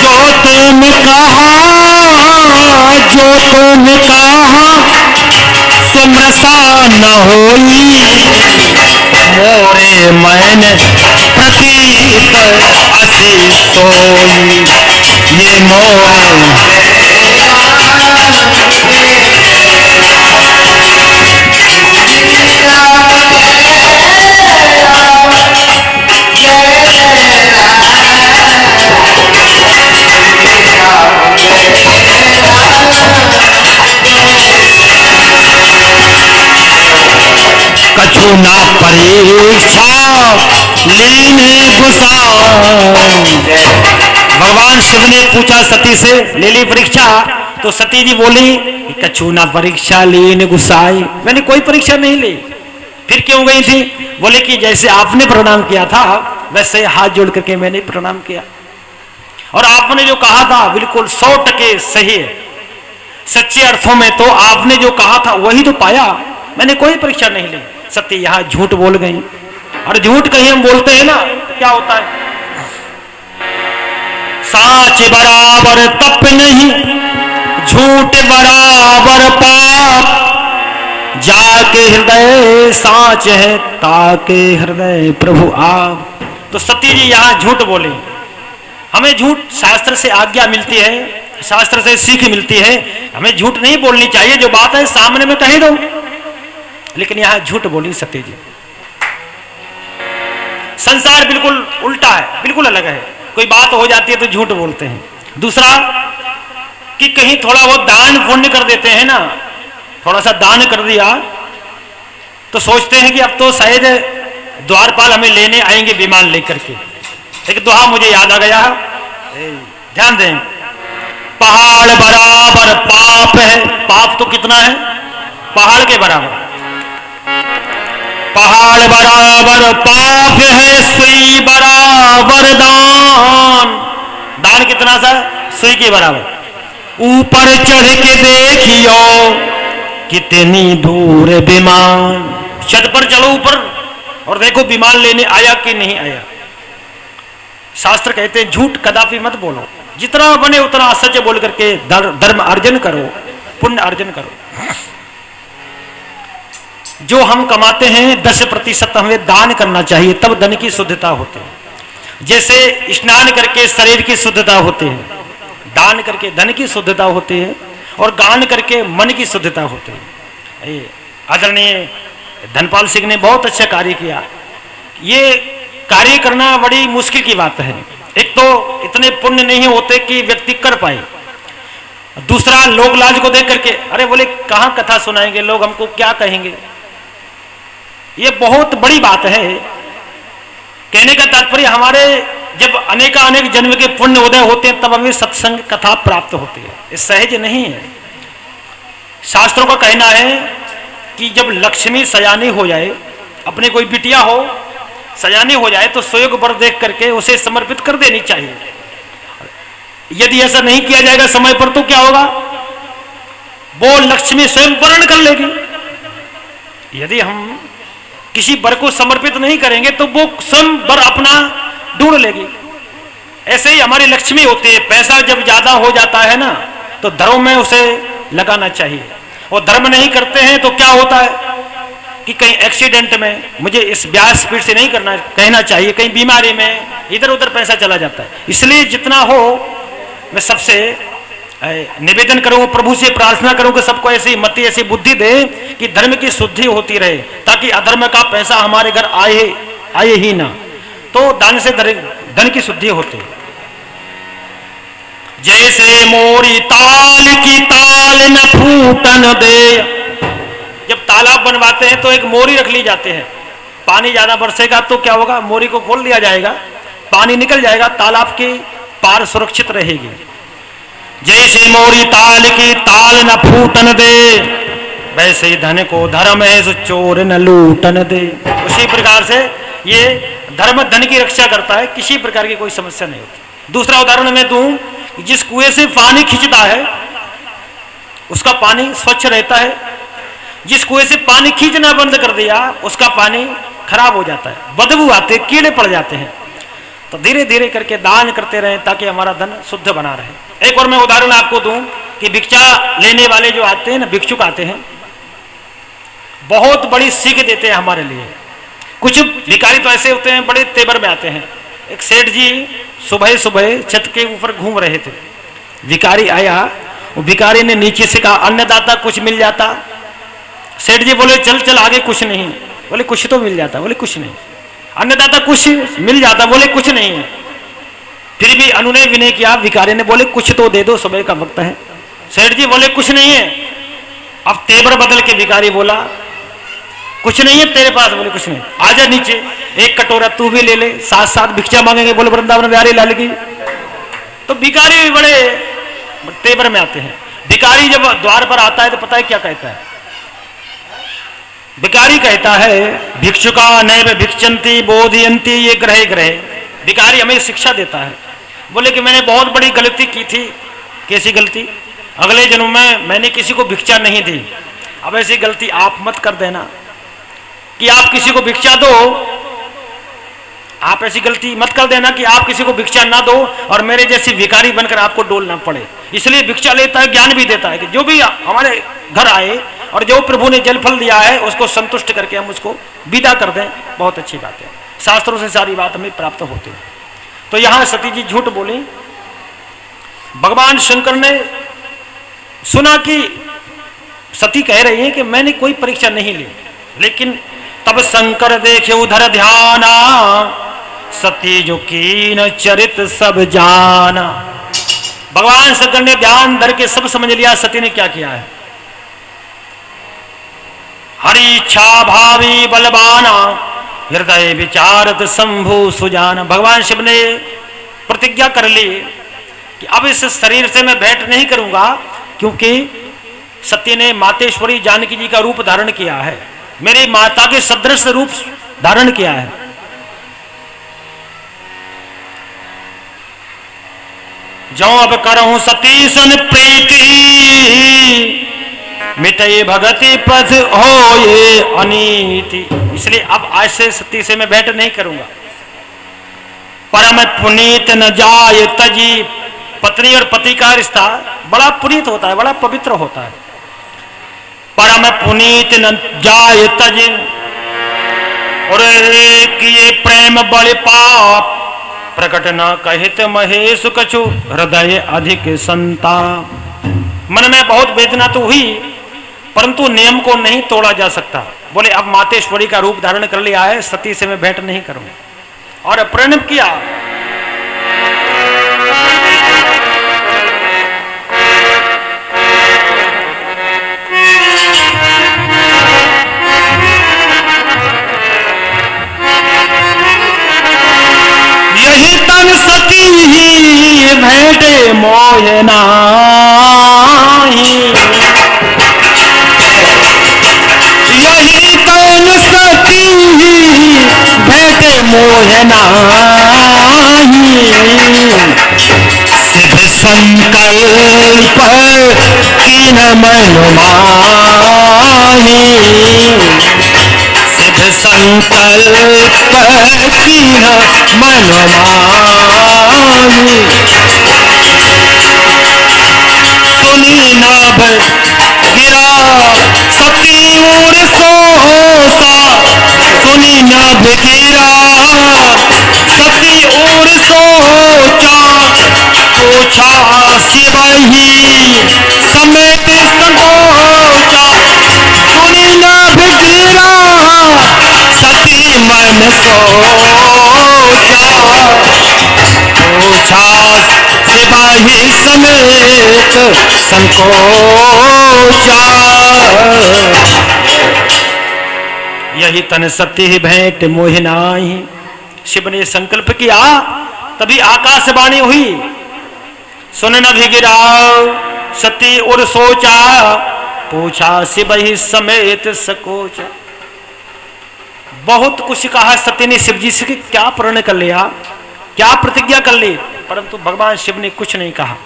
जो तुम कहा सुमरसा न होई, मोरे मन प्रतीत असी सोई, ये मोरे कछु ना परीक्षा लीने गोसाई। भगवान शिव ने पूछा सती से, ले ली परीक्षा? तो सती जी बोली, कछु ना परीक्षा लीने गोसाई, मैंने कोई परीक्षा नहीं ली। फिर क्यों गई थी? बोले कि जैसे आपने प्रणाम किया था वैसे हाथ जोड़ करके मैंने प्रणाम किया, और आपने जो कहा था बिल्कुल 100% सही है, सच्चे अर्थों में तो आपने जो कहा था वही तो पाया, मैंने कोई परीक्षा नहीं ली। सती यहां झूठ बोल गई, और झूठ कहीं हम बोलते हैं ना तो क्या होता है? साच बराबर तप नहीं, झूठ बराबर पाप, जा ताके हृदय साच है, ताके हृदय प्रभु आप। तो सती जी यहाँ झूठ बोले। हमें झूठ शास्त्र से आज्ञा मिलती है, शास्त्र से सीख मिलती है, हमें झूठ नहीं बोलनी चाहिए। जो बात है सामने में कह दो, लेकिन यहाँ झूठ बोली सती जी। संसार बिल्कुल उल्टा है, बिल्कुल अलग है। कोई बात हो जाती है तो झूठ बोलते हैं। दूसरा कि कहीं थोड़ा वो दान पुण्य कर देते हैं ना, थोड़ा सा दान कर दिया तो सोचते हैं कि अब तो शायद द्वारपाल हमें लेने आएंगे विमान लेकर के। एक दोहा मुझे याद आ गया, ध्यान दें। पहाड़ बराबर पाप है, पाप तो कितना है? पहाड़ के बराबर। पहाड़ बराबर पाप है, सुई बराबर दान। दान कितना सा? सुई के बराबर। ऊपर चढ़ के देखियो कितनी दूर विमान। छत पर चलो ऊपर और देखो विमान लेने आया कि नहीं आया। शास्त्र कहते हैं झूठ कदापि मत बोलो, जितना बने उतना सच बोल करके धर्म अर्जन करो, पुण्य अर्जन करो। जो हम कमाते हैं 10% हमें दान करना चाहिए, तब धन की शुद्धता होती है। जैसे स्नान करके शरीर की शुद्धता होती है, दान करके धन की शुद्धता होती है, और गान करके मन की शुद्धता होती है। आदरणीय धनपाल सिंह ने बहुत अच्छा कार्य किया। ये कार्य करना बड़ी मुश्किल की बात है। एक तो इतने पुण्य नहीं होते कि व्यक्ति कर पाए, दूसरा लोग लाज को देख करके अरे बोले कहाँ कथा सुनाएंगे लोग, हमको क्या कहेंगे। ये बहुत बड़ी बात है। कहने का तात्पर्य हमारे जब अनेक जन्म के पुण्य उदय होते हैं तब हमें सत्संग कथा प्राप्त होती है। ये सहज नहीं है। शास्त्रों का कहना है कि जब लक्ष्मी सयानी हो जाए, अपने कोई बिटिया हो सयानी हो जाए तो सुयोग वर देख करके उसे समर्पित कर देनी चाहिए। यदि ऐसा नहीं किया जाएगा समय पर तो क्या होगा? वो लक्ष्मी स्वयं वर्ण कर लेगी। यदि हम किसी वर को समर्पित नहीं करेंगे तो वो स्वयं वर अपना ढूंढ लेगी। ऐसे ही हमारी लक्ष्मी होती है। पैसा जब ज्यादा हो जाता है ना तो धर्म में उसे लगाना चाहिए, और धर्म नहीं करते हैं तो क्या होता है कि कहीं एक्सीडेंट में, मुझे इस व्यास स्पीड से नहीं करना कहना चाहिए, कहीं बीमारी में इधर उधर पैसा चला जाता है। इसलिए जितना हो मैं सबसे निवेदन करूं, प्रभु से प्रार्थना करूं कि सबको ऐसी मति ऐसी बुद्धि दे कि धर्म की शुद्धि होती रहे, ताकि अधर्म का पैसा हमारे घर आए ही ना। तो दान से धन की शुद्धि होती है। जैसे मोरी ताल की ताल न फूटन दे। जब तालाब बनवाते हैं तो एक मोरी रख ली जाते हैं। पानी ज्यादा बरसेगा तो क्या होगा? मोरी को खोल दिया जाएगा, पानी निकल जाएगा, तालाब की पार सुरक्षित रहेगी। जैसे मोरी ताल की ताल न फूटन दे, वैसे ही धन को धर्म है चोर न लूटन दे। उसी प्रकार से ये धर्म धन की रक्षा करता है, किसी प्रकार की कोई समस्या नहीं होती। दूसरा उदाहरण मैं दूं, जिस कुएं से पानी खींचता है उसका पानी स्वच्छ रहता है। जिस कुएं से पानी खींचना बंद कर दिया उसका पानी खराब हो जाता है, बदबू आते, कीड़े पड़ जाते हैं। तो धीरे धीरे करके दान करते रहे ताकि हमारा धन शुद्ध बना रहे। एक और मैं उदाहरण आपको दूं कि भिक्षा लेने वाले जो आते हैं ना, भिक्षुक आते हैं, बहुत बड़ी सीख देते हैं हमारे लिए। कुछ भिखारी तो ऐसे होते हैं बड़े तेवर में आते हैं। एक सेठ जी सुबह सुबह छत के ऊपर घूम रहे थे, भिखारी आया, वो भिखारी ने नीचे से कहा अन्नदाता कुछ मिल जाता। सेठ जी बोले चल चल आगे कुछ नहीं। बोले कुछ तो मिल जाता। बोले कुछ नहीं। अन्नदाता कुछ मिल जाता। बोले कुछ नहीं है। फिर भी अनुनय विनय किया, भिखारी ने बोले कुछ तो दे दो, सुबह का वक्त है। सेठ जी बोले कुछ नहीं है। अब तेवर बदल के भिखारी बोला कुछ नहीं है तेरे पास? बोले कुछ नहीं। आजा नीचे, एक कटोरा तू भी ले ले, साथ साथ भिक्षा मांगेंगे। बोले वृंदावन बिहारी लाल की। तो भिखारी भी बड़े तेवर में आते हैं। भिखारी जब द्वार पर आता है तो पता है क्या कहता है? भिखारी कहता है भिक्षुका नैव भिक्षन्ति बोधयन्ति ये ग्रहे ग्रहे। भिखारी हमें शिक्षा देता है। बोले कि मैंने बहुत बड़ी गलती की थी। कैसी गलती? अगले जन्म में मैंने किसी को भिक्षा नहीं दी। अब ऐसी गलती आप मत कर देना कि आप किसी को भिक्षा दो। आप ऐसी गलती मत कर देना कि आप किसी को भिक्षा ना दो और मेरे जैसी भिखारी बनकर आपको डोलना पड़े। इसलिए भिक्षा लेता है, ज्ञान भी देता है कि जो भी हमारे घर आए और जो प्रभु ने जल फल दिया है उसको संतुष्ट करके हम उसको विदा कर दें, बहुत अच्छी बात है। शास्त्रों से सारी बात हमें प्राप्त होती है। तो यहां सती जी झूठ बोली। भगवान शंकर ने सुना कि सती कह रही है कि मैंने कोई परीक्षा नहीं ली, लेकिन तब शंकर देखे उधर ध्याना, सती जो कीन चरित सब जाना। भगवान शंकर ने ध्यान धर के सब समझ लिया सती ने क्या किया है। हरि इच्छा भावी बलवाना, हृदय विचारत शंभु सुजाना। भगवान शिव ने प्रतिज्ञा कर ली कि अब इस शरीर से मैं भेंट नहीं करूंगा, क्योंकि सती ने मातेश्वरी जानकी जी का रूप धारण किया है, मेरी माता के सदृश रूप धारण किया है। जो अब करहूं सती सन प्रीति, मिटई भगति पथ होए अनीति। इसलिए अब आज से सती से मैं भेंट नहीं करूंगा। परम पुनीत न जाय तजी। पत्नी और पति का रिश्ता बड़ा पुनीत होता है, बड़ा पवित्र होता है। परम पुनीत न जाय तजी, और किए प्रेम बड़े पाप, प्रकट न कहित महेश कछु, हृदय अधिक संताप। मन में बहुत वेदना तो हुई, परंतु नियम को नहीं तोड़ा जा सकता। बोले अब मातेश्वरी का रूप धारण कर लिया है, सती से मैं भेंट नहीं करूंगा। और प्रणव किया। यही तन सती ही भेंटे मोह नाही, यही तन सती ही भेंटे मोह नाही। सिद्ध संकल्प कीन मन माही, सिद्ध संकल्प कीन मन माही। सुनी नाभ गिरा सती और सोसा, सुनी नाभ गिरा सती और सोचा, पूछा शिवही समेत संकोचा। सुनी नाभ गिरा सती मन सोचा, पूछा शिवही समेत संकोचा। यही तन सती भेंट मोह नाही। शिव ने संकल्प किया, तभी आकाशवाणी हुई। सुन न भी गिरा सती और सोचा, पूछा शिव ही समेत सकोचा। बहुत कुछ कहा सती ने शिव जी से कि क्या प्रण कर लिया, क्या प्रतिज्ञा कर ली, परंतु भगवान शिव ने कुछ नहीं कहा।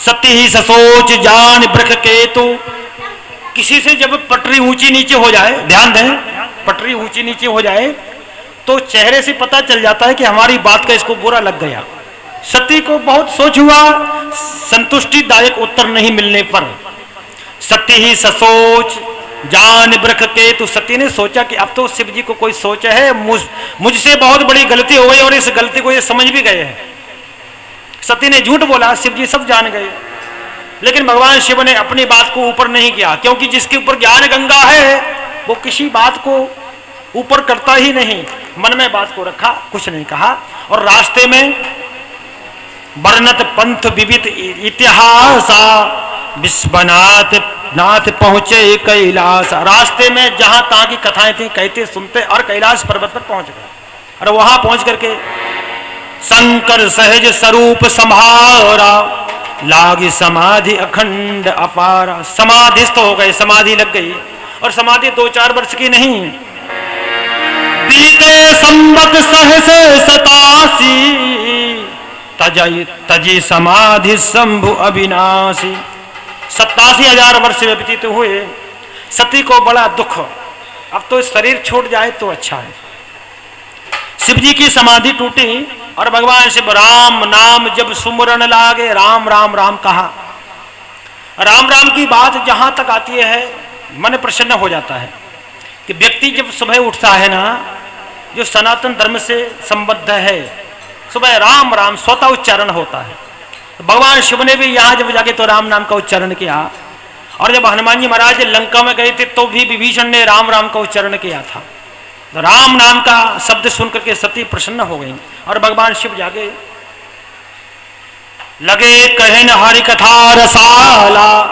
सती ही ससोच जान ब्रख के। तो किसी से जब पटरी ऊंची नीचे हो जाए, ध्यान दें, पटरी ऊंची नीचे हो जाए तो चेहरे से पता चल जाता है कि हमारी बात का इसको बुरा लग गया। सती को बहुत सोच हुआ, संतुष्टिदायक उत्तर नहीं मिलने पर सती ही ससोच जान ब्रख के। तो सती ने सोचा कि अब तो शिव जी को कोई सोच है, मुझसे बहुत बड़ी गलती हो गई और इस गलती को ये समझ भी गए हैं। सती ने झूठ बोला, शिव जी सब जान गए, लेकिन भगवान शिव ने अपनी बात को ऊपर नहीं किया, क्योंकि जिसके ऊपर ज्ञान गंगा है वो किसी बात को ऊपर करता ही नहीं। मन में बात को रखा, कुछ नहीं कहा। और रास्ते में वर्णत पंथ विविध इतिहास, विश्वनाथ नाथ पहुंचे कैलाश। रास्ते में जहां तहां की कथाएं थी कहते सुनते और कैलाश पर्वत पर पहुंच गए। और वहां पहुंच करके शंकर सहज स्वरूप संभारा, लागी समाधि अखंड अपारा। समाधिस्थ हो गए, समाधि लग गई। और समाधि 2-4 वर्ष की नहीं, बीते संवत सहस 87, तजी समाधि शंभु अविनाशी। 87,000 वर्ष व्यतीत हुए। सती को बड़ा दुख, अब तो शरीर छूट जाए तो अच्छा है। शिव जी की समाधि टूटी और भगवान शिव राम नाम जब सुमरन लागे, राम राम राम कहा। राम राम की बात जहां तक आती है मन प्रसन्न हो जाता है कि व्यक्ति जब सुबह उठता है ना, जो सनातन धर्म से संबद्ध है, सुबह राम राम स्वतः उच्चारण होता है। तो भगवान शिव ने भी यहां जब जाके तो राम नाम का उच्चारण किया, और जब हनुमान जी महाराज लंका में गए थे तो भी विभीषण ने राम राम का उच्चारण किया था। तो राम नाम का शब्द सुनकर के सती प्रसन्न हो गई और भगवान शिव जागे लगे कहन हरि कथा रसाला,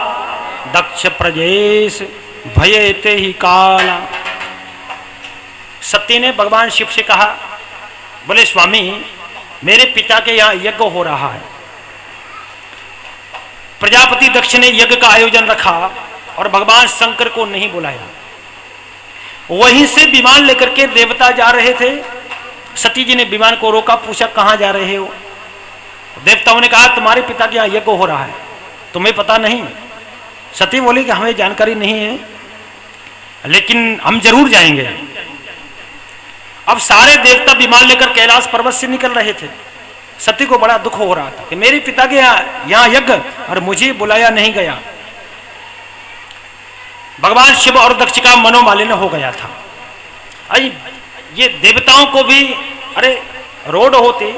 दक्ष प्रजेश भये ते ही काला। सती ने भगवान शिव से कहा, बोले स्वामी मेरे पिता के यहाँ यज्ञ हो रहा है। प्रजापति दक्ष ने यज्ञ का आयोजन रखा और भगवान शंकर को नहीं बुलाया। वहीं से विमान लेकर के देवता जा रहे थे। सती जी ने विमान को रोका, पूछा कहां जा रहे हो? देवताओं ने कहा तुम्हारे पिता के यहाँ यज्ञ हो रहा है, तुम्हें पता नहीं? सती बोली कि हमें जानकारी नहीं है, लेकिन हम जरूर जाएंगे। अब सारे देवता विमान लेकर कैलाश पर्वत से निकल रहे थे। सती को बड़ा दुख हो रहा था कि मेरे पिता के यहाँ यज्ञ और मुझे बुलाया नहीं गया। भगवान शिव और दक्ष का मनोमालिन्य हो गया था। अरे ये देवताओं को भी, अरे रोड होती,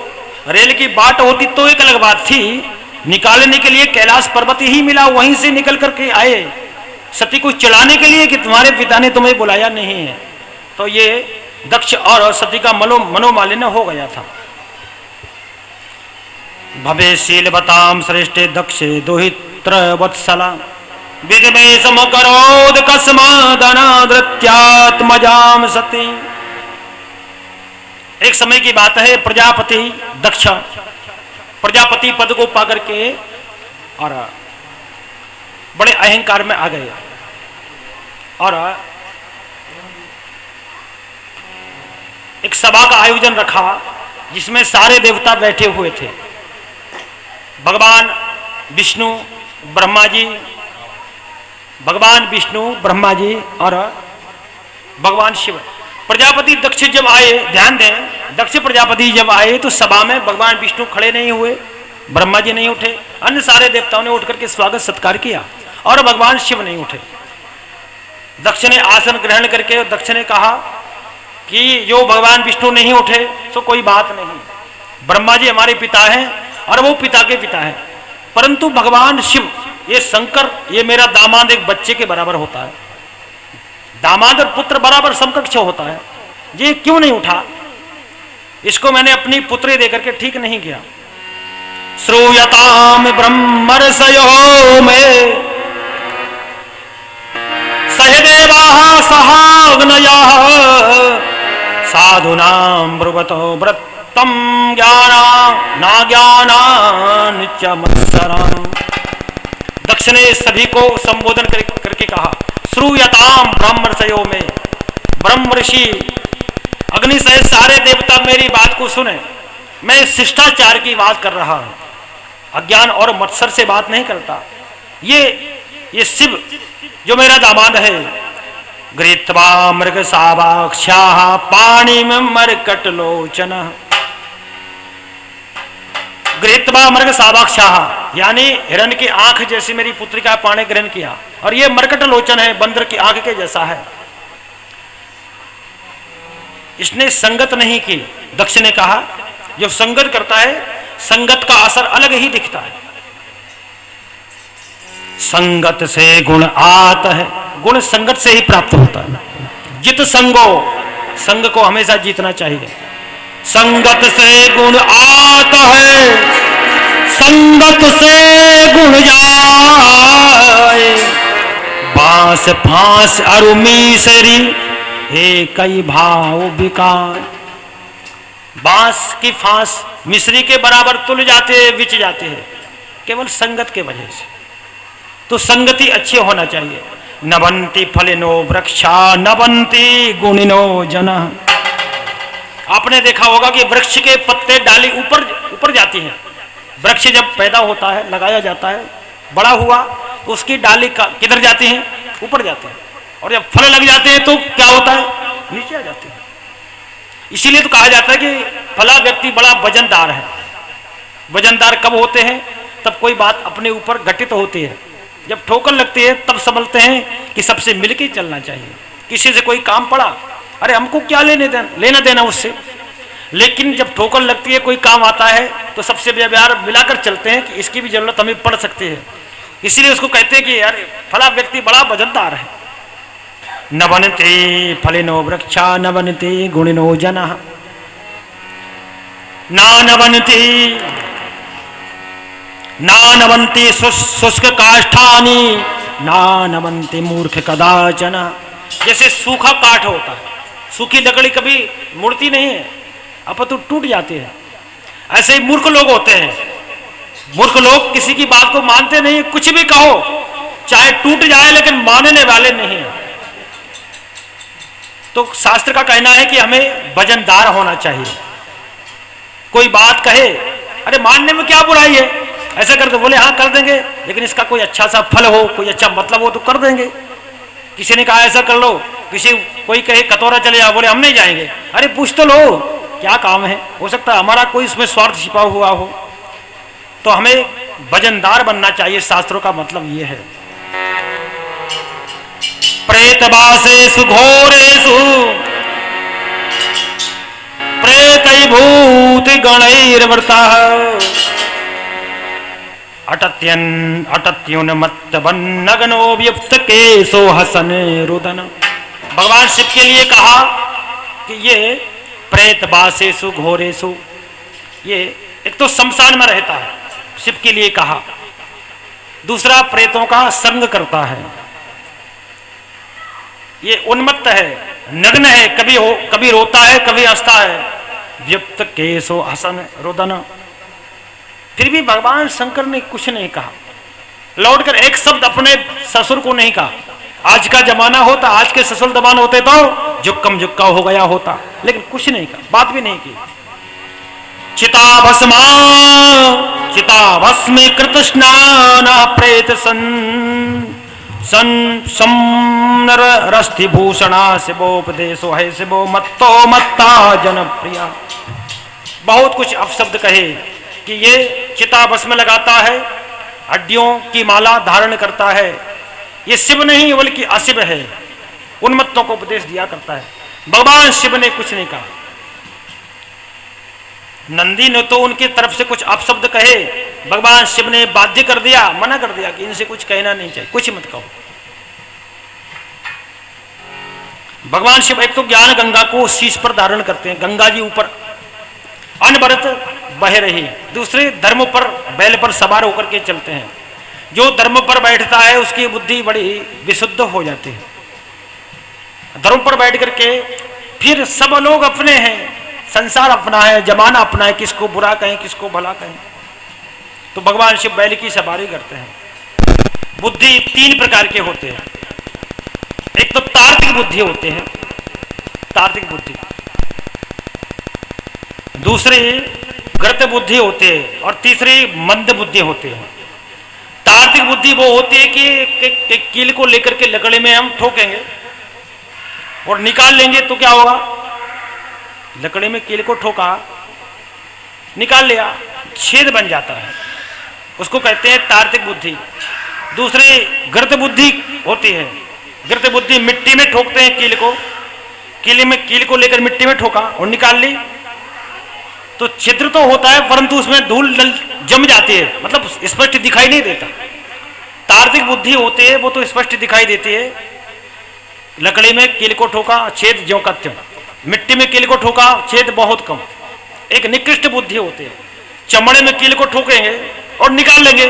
रेल की बाट होती तो एक अलग बात थी, निकालने के लिए कैलाश पर्वत ही मिला, वहीं से निकल करके आए सती को चिढ़ाने के लिए कि तुम्हारे पिता ने तुम्हें बुलाया नहीं है। तो ये दक्ष और सती का मनोमालिन्य हो गया था। भवेशील बताम श्रेष्ठे दक्षे दोहित्र वत्सला, विज में समकरोद कस्मादनादृत्यात्मजाम सती। एक समय की बात है, प्रजापति दक्ष प्रजापति पद को पाकर के और बड़े अहंकार में आ गए और एक सभा का आयोजन रखा जिसमें सारे देवता बैठे हुए थे। भगवान विष्णु ब्रह्मा जी और भगवान शिव। प्रजापति दक्ष जब आए, ध्यान दें, दक्ष प्रजापति जब आए तो सभा में भगवान विष्णु खड़े नहीं हुए, ब्रह्मा जी नहीं उठे, अन्य सारे देवताओं ने उठ करके स्वागत सत्कार किया और भगवान शिव नहीं उठे। दक्ष ने आसन ग्रहण करके दक्ष ने कहा कि जो भगवान विष्णु नहीं उठे तो कोई बात नहीं, ब्रह्मा जी हमारे पिता हैं और वो पिता के पिता हैं, परंतु भगवान शिव ये शंकर ये मेरा दामाद एक बच्चे के बराबर होता है, दामाद और पुत्र बराबर समकक्ष होता है, ये क्यों नहीं उठा? इसको मैंने अपनी पुत्री देकर के ठीक नहीं किया। श्रूयताम ब्रह्मर्षयो में सहदेवा सहाग्नया साधुनाम ब्रुवतो व्रतम ज्ञाना ना ज्ञानान च मत्सराम। दक्ष ने सभी को संबोधन करके कहा, श्रूयताम ब्रह्मर्षयो में, ब्रह्म ऋषि अग्नि सहित सारे देवता मेरी बात को सुने। मैं शिष्टाचार की बात कर रहा हूं, अज्ञान और मत्सर से बात नहीं करता। ये शिव जो मेरा दामाद है, गृहीत्वा मृग सावाक्षा पाणी में मरकट लोचन, गृहीत्वा मृग सावाक्षा यानी हिरण की आंख जैसी मेरी पुत्री का पाणी ग्रहण किया, और ये मरकट लोचन है, बंदर की आंख के जैसा है। इसने संगत नहीं की। दक्ष ने कहा जो संगत करता है संगत का असर अलग ही दिखता है। संगत से गुण आत है, गुण संगत से ही प्राप्त होता है। जित संगो, संग को हमेशा जीतना चाहिए। संगत से गुण आत है, संगत से गुण जाए, बांस फांस अरुमी सरी कई भाव विकार। बांस की फांस मिश्री के बराबर तुल जाते हैं, बिछ जाते हैं केवल संगत के वजह से। तो संगति अच्छी होना चाहिए। नवंती फलिनो वृक्षा नवंती गुणिनो जना। आपने देखा होगा कि वृक्ष के पत्ते डाली ऊपर ऊपर जाती हैं। वृक्ष जब पैदा होता है, लगाया जाता है, बड़ा हुआ तो उसकी डाली किधर जाती है? ऊपर जाती है, और जब फल लग जाते हैं तो क्या होता है? नीचे आ जाते हैं। इसीलिए तो कहा जाता है कि फला व्यक्ति बड़ा वजनदार है। वजनदार कब होते हैं? तब कोई बात अपने ऊपर घटित होती है, जब ठोकर लगती है तब समझते हैं कि सबसे मिलके चलना चाहिए। किसी से कोई काम पड़ा, अरे हमको क्या लेना देना उससे, लेकिन जब ठोकर लगती है कोई काम आता है तो सबसे व्यवहार मिलाकर चलते हैं कि इसकी भी जरूरत हमें पड़ सकती है। इसीलिए उसको कहते हैं कि अरे फला व्यक्ति बड़ा वजनदार है। न बनते फलिनो वृक्षा न बनते गुणिनो जनः न बनते शुष्क काष्ठानि न बनते मूर्ख कदाचन। जैसे सूखा काठ होता है, सूखी लकड़ी कभी मुड़ती नहीं है, अब तो टूट जाती है। ऐसे ही मूर्ख लोग होते हैं, मूर्ख लोग किसी की बात को मानते नहीं, कुछ भी कहो चाहे टूट जाए लेकिन मानने वाले नहीं है। तो शास्त्र का कहना है कि हमें वजनदार होना चाहिए। कोई बात कहे, अरे मानने में क्या बुराई है, ऐसा कर दो, बोले हाँ कर देंगे, लेकिन इसका कोई अच्छा सा फल हो, कोई अच्छा मतलब हो तो कर देंगे। किसी ने कहा ऐसा कर लो, कोई कहे कतौरा चले जाओ, बोले हम नहीं जाएंगे, अरे पूछ तो लो क्या काम है, हो सकता है हमारा कोई इसमें स्वार्थ छिपा हुआ हो। तो हमें वजनदार बनना चाहिए, शास्त्रों का मतलब ये है। प्रेतवासेषु घोरेषु प्रेतैर्भूत गणैर्वृतः अटत्युन्मत्तवन्नगनो व्युक्त केशो हसन रुदन। भगवान शिव के लिए कहा कि ये प्रेतवासेषु घोरेषु, ये एक तो शमशान में रहता है, शिव के लिए कहा। दूसरा प्रेतों का संग करता है, ये उन्मत्त है, नग्न है, कभी रोता है कभी हंसता है। व्युक्त केशो हसन रुदन। फिर भी भगवान शंकर ने कुछ नहीं कहा, लौटकर एक शब्द अपने ससुर को नहीं कहा। आज का जमाना होता, आज के ससुर दबान होते तो जुक्कम जुक्का हो गया होता, लेकिन कुछ नहीं कहा, बात भी नहीं की। चिताभस्मे कृत स्नान प्रेत रस्थि भूषणा शिवोपदेशो है शिवो मत्तो मत्ता जनप्रिया। बहुत कुछ अपशब्द कहे कि ये चिता भस्म लगाता है, हड्डियों की माला धारण करता है, ये शिव नहीं बल्कि अशिव है, उन्मत्तों को उपदेश दिया करता है। भगवान शिव ने कुछ नहीं कहा। नंदी ने तो उनकी तरफ से कुछ अपशब्द कहे, भगवान शिव ने बाध्य कर दिया, मना कर दिया कि इनसे कुछ कहना नहीं चाहिए, कुछ मत कहो। भगवान शिव एक तो ज्ञान गंगा को शीश पर धारण करते हैं, गंगा जी ऊपर अनवरत बह रही, दूसरे धर्म पर बैल पर सवार होकर के चलते हैं। जो धर्म पर बैठता है उसकी बुद्धि बड़ी विशुद्ध हो जाती है। धर्म पर बैठ करके फिर सब लोग अपने हैं, संसार अपना है, जमाना अपना है, किसको बुरा कहें किसको भला कहें। तो भगवान शिव बैल की सवारी करते हैं। बुद्धि तीन प्रकार के होते हैं, एक तो तार्किक बुद्धि होते हैं, तार्किक बुद्धि, दूसरी गृत बुद्धि होते हैं, और तीसरी मंद बुद्धि होते हैं। तार्किक बुद्धि वो होती है कि कील को लेकर के लकड़ी में हम ठोकेंगे और निकाल लेंगे तो क्या होगा, लकड़ी में कील को ठोका, निकाल लिया, छेद बन जाता है, उसको कहते हैं तार्किक बुद्धि। दूसरी गृत बुद्धि होती है, गृत बुद्धि मिट्टी में ठोकते हैं कील को, कील को लेकर मिट्टी में ठोका और निकाल ली तो छिद्र तो होता है परंतु उसमें धूल जम जाती है, मतलब स्पष्ट दिखाई नहीं देता। तार्किक बुद्धि होती है वो तो स्पष्ट दिखाई देती है, लकड़ी में कील को ठोका छेद ज्यों का त्यों, मिट्टी में कील को ठोका छेद बहुत कम। एक निकृष्ट बुद्धि होती है, चमड़े में कील को ठोकेंगे और निकाल लेंगे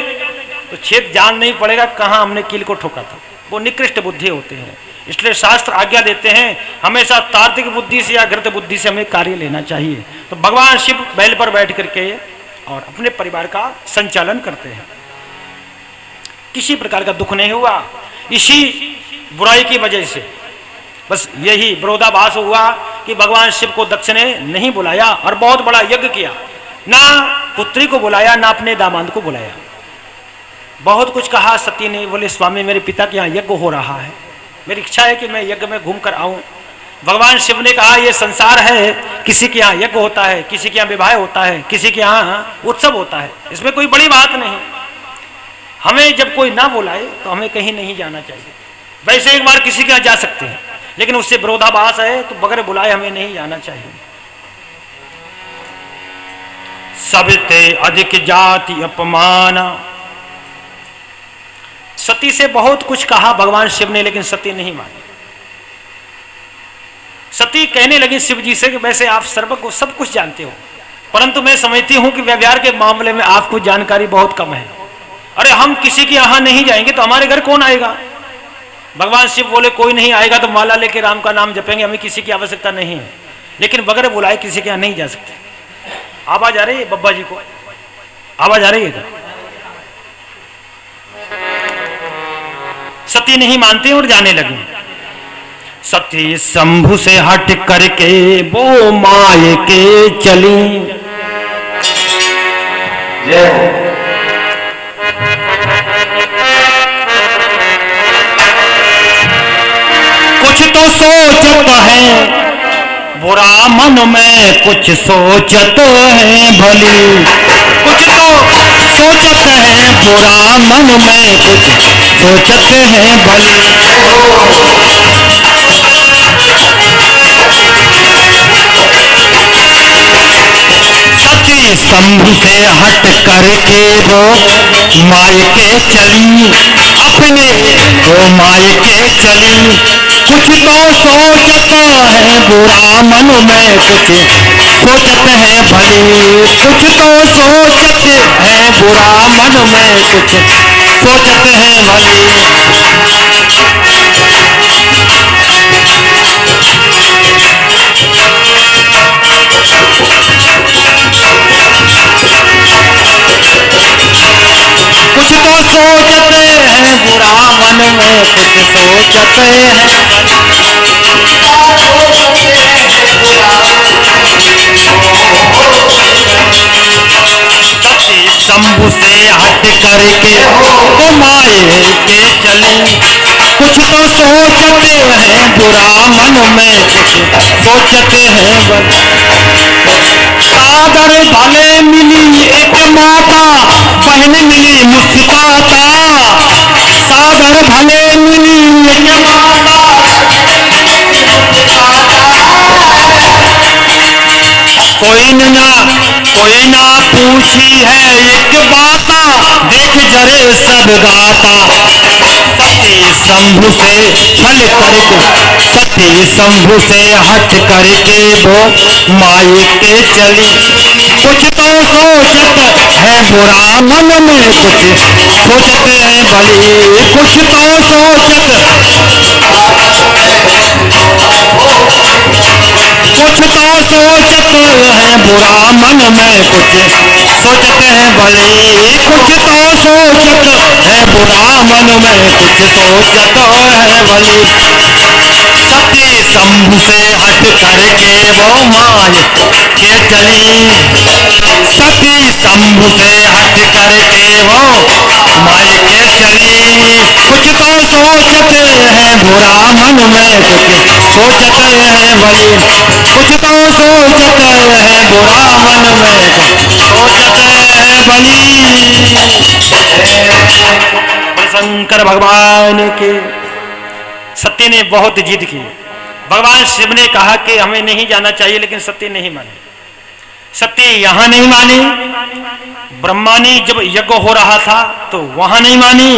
तो छेद जान नहीं पड़ेगा कहाँ हमने कील को ठोका था, वो निकृष्ट बुद्धि होते हैं। इसलिए शास्त्र आज्ञा देते हैं हमेशा तार्किक बुद्धि से या गृत बुद्धि से हमें कार्य लेना चाहिए। तो भगवान शिव बैल पर बैठ करके और अपने परिवार का संचालन करते हैं, किसी प्रकार का दुख नहीं हुआ इसी बुराई की वजह से। बस यही विरोधाभास हुआ कि भगवान शिव को दक्ष ने नहीं बुलाया और बहुत बड़ा यज्ञ किया, ना पुत्री को बुलाया ना अपने दामाद को बुलाया। बहुत कुछ कहा सती ने, बोले स्वामी मेरे पिता के यहाँ यज्ञ हो रहा है, मेरी इच्छा है कि मैं यज्ञ में घूम कर आऊं। भगवान शिव ने कहा ये संसार है, किसी के यहाँ यज्ञ होता है, किसी के यहाँ विवाह होता है, किसी के यहाँ उत्सव होता है, इसमें कोई बड़ी बात नहीं। हमें जब कोई ना बुलाए तो हमें कहीं नहीं जाना चाहिए। वैसे एक बार किसी के यहाँ जा सकते हैं, लेकिन उससे विरोधाभास है तो बगैर बुलाए हमें नहीं जाना चाहिए। सबते अधिक जाति अपमान, सती से बहुत कुछ कहा भगवान शिव ने, लेकिन सती नहीं मानी। सती कहने लगी शिव जी से कि वैसे आप सर्व को सब कुछ जानते हो, परंतु मैं समझती हूं कि व्यवहार के मामले में आपको जानकारी बहुत कम है। अरे हम किसी के यहां नहीं जाएंगे तो हमारे घर कौन आएगा? भगवान शिव बोले कोई नहीं आएगा तो माला लेके राम का नाम जपेंगे, हमें किसी की आवश्यकता नहीं है, लेकिन बगैर बुलाए किसी के यहां नहीं जा सकते। आवाज आ रही है बब्बा जी को? आवाज आ रही है? सती नहीं मानते और जाने लगी। सती शंभु से हट करके वो माए के चली। कुछ तो सोचत है बुरा मन में, कुछ सोचत है भली। कुछ तो सोचत है बुरा मन में, कुछ सोचत है भली। सती शंभु से हट करके वो मायके चली, अपने वो मायके चली। कुछ तो सोचत है बुरा मन में, कुछ सोचत है भली। कुछ तो सोचत है बुरा मन में, कुछ सोचत है भली। कुछ तो सोचते हैं बुरा मन में, कुछ सोचते हैं। सती शंभु से हट करके वो माए के चली। कुछ तो सोचते हैं बुरा मन में, कुछ सोचते हैं। सागर भले मिली एक माता, बहन मिली मुस्काता। सागर भले मिली एक माता, कोई ना पूछी है एक बाता, देख जरे सब गाता। सती शंभु से छल करके, सती शंभु से हट करके वो मायके चली। कुछ तो सोचत है बुरा मन में, कुछ सोचत है भली। कुछ तो सोचत, कुछ तो सोचत है बुरा मन में, कुछ सोचत है भली। कुछ तो सोचत है बुरा मन में, कुछ सोचत है भली। सती शंभु से हट करके वो माए के चली। सती शंभु से हट करके वो माए के चली। कुछ तो सोचत है बुरा मन में, कुछ सोचत है भली। कुछ तो सोचत है बुरा मन में, सोचत है भली। शंकर भगवान के। सती ने बहुत जिद की। भगवान शिव ने कहा कि हमें नहीं जाना चाहिए, लेकिन सती नहीं मानी। सती यहां नहीं मानी, ब्रह्मा ने जब यज्ञ हो रहा था तो वहां नहीं मानी,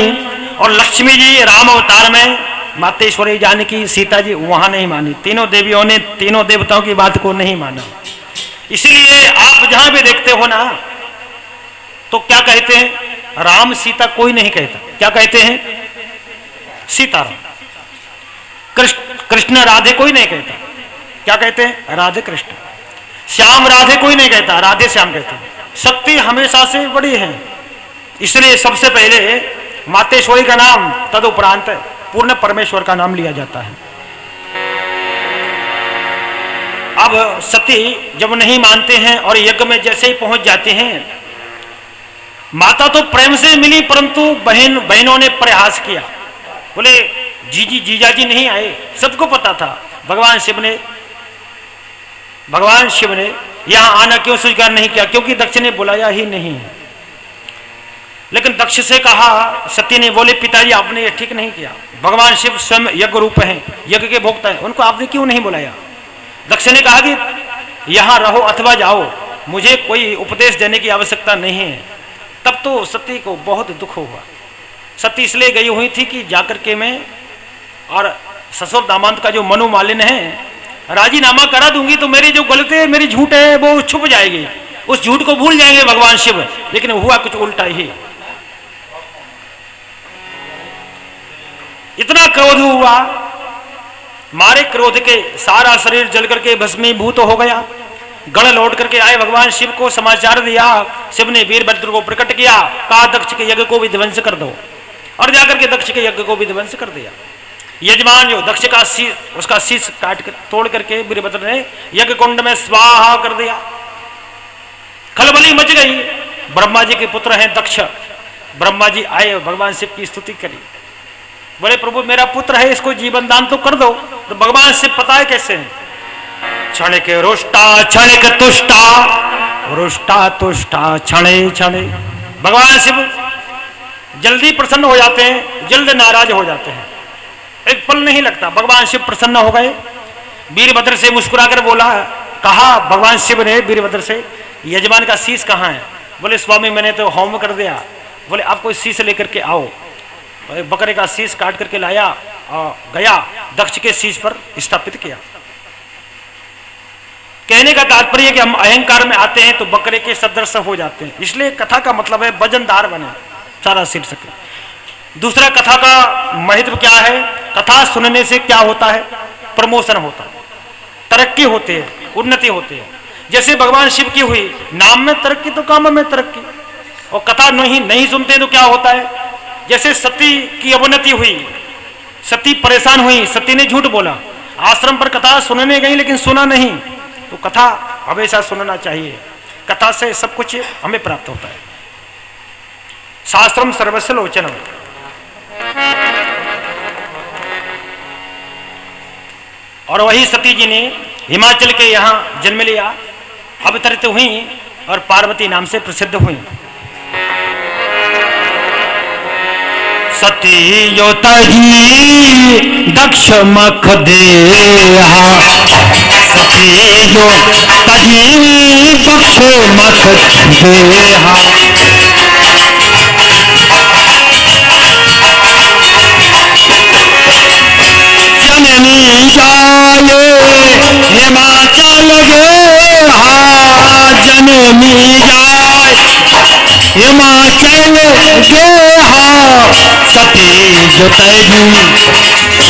और लक्ष्मी जी राम अवतार में, मातेश्वरी जानकी, सीता जी वहां नहीं मानी। तीनों देवियों ने तीनों देवताओं की बात को नहीं माना। इसलिए आप जहां भी देखते हो ना, तो क्या कहते हैं? राम सीता कोई नहीं कहता। क्या कहते हैं? सीताराम। कृष्ण राधे कोई नहीं कहता। क्या कहते हैं? राधे कृष्ण। श्याम राधे कोई नहीं कहता, राधे श्याम कहते हैं। शक्ति हमेशा से बड़ी है, इसलिए सबसे पहले मातेश्वरी का नाम, तदुपरांत पूर्ण परमेश्वर का नाम लिया जाता है। अब सती जब नहीं मानते हैं और यज्ञ में जैसे ही पहुंच जाते हैं, माता तो प्रेम से मिली, परंतु बहनों ने प्रयास किया। बोले जीजाजी नहीं आए, सबको पता था। भगवान शिव ने यहां आना क्यों स्वीकार नहीं किया? क्योंकि दक्ष ने बुलाया ही नहीं। लेकिन दक्ष से कहा, सती ने बोले पिताजी आपने ये ठीक नहीं किया, भगवान शिव स्वयं यज्ञ रूप हैं, यज्ञ के भोक्ता हैं, उनको आपने क्यों नहीं बुलाया। दक्ष ने कहा कि यहां रहो अथवा जाओ, मुझे कोई उपदेश देने की आवश्यकता नहीं है। तब तो सती को बहुत दुख हुआ। सती इसलिए गई हुई थी कि जाकर के मैं और ससुर दामाद का जो मनोमालिन्य है राजीनामा करा दूंगी तो मेरी जो गलती है, मेरी झूठ है वो छुप जाएगी, उस झूठ को भूल जाएंगे भगवान शिव। लेकिन हुआ कुछ उल्टा ही। इतना क्रोध हुआ, मारे क्रोध के सारा शरीर जल करके भस्मीभूत हो गया। गण लौट करके आए, भगवान शिव को समाचार दिया। शिव ने वीरभद्र को प्रकट किया, कहा दक्ष के यज्ञ को भी ध्वंस कर दो, और जाकर के दक्ष के यज्ञ को भी ध्वंस कर दिया। यजमान जो दक्ष का शीश, उसका शीश काट कर तोड़ करके वीरभद्र ने यज्ञ कुंड में स्वाहा कर दिया। खलबली मच गई। ब्रह्मा जी के पुत्र हैं दक्ष। ब्रह्मा जी आए, भगवान शिव की स्तुति करी, बोले प्रभु मेरा पुत्र है, इसको जीवन दान तो कर दो। तो भगवान शिव पता है कैसे हैं, क्षणिक रुष्टा क्षणिक तुष्टा, रुष्टा तुष्टा क्षणे क्षणे। भगवान शिव जल्दी प्रसन्न हो जाते हैं, जल्द नाराज हो जाते हैं, एक पल नहीं लगता। भगवान शिव प्रसन्न हो गए। वीरभद्र से मुस्कुराकर बोला, कहा भगवान शिव ने वीरभद्र से, यजमान का शीश कहाँ है। बोले स्वामी मैंने तो होम कर दिया। बोले आप कोई शीश लेकर के आओ। बकरे का शीश काट करके लाया और गया, दक्ष के शीश पर स्थापित किया। कहने का तात्पर्य कि हम अहंकार में आते हैं तो बकरे के सदृश हो जाते हैं, इसलिए कथा का मतलब है वजनदार बने, सारा शीर्षक। दूसरा, कथा का महत्व क्या है। कथा सुनने से क्या होता है, प्रमोशन होता है, तरक्की होती है, उन्नति होती है। जैसे भगवान शिव की हुई, नाम में तरक्की तो काम में तरक्की। और कथा नहीं सुनते तो क्या होता है, जैसे सती की अवनति हुई, सती परेशान हुई, सती ने झूठ बोला, आश्रम पर कथा सुनने गई लेकिन सुना नहीं। तो कथा हमेशा सुनना चाहिए, कथा से सब कुछ हमें प्राप्त होता है। शास्त्रम सर्वस्व लोचनम। और वही सती जी ने हिमाचल के यहाँ जन्म लिया, अवतरित हुई और पार्वती नाम से प्रसिद्ध हुई। सती जो तजी दक्ष मख देहा, सती जो तजी दक्ष मख देहा। जननी जाए हिमाचल गेहा, जननी जाए हिमाचल गेहा, सती जो तजी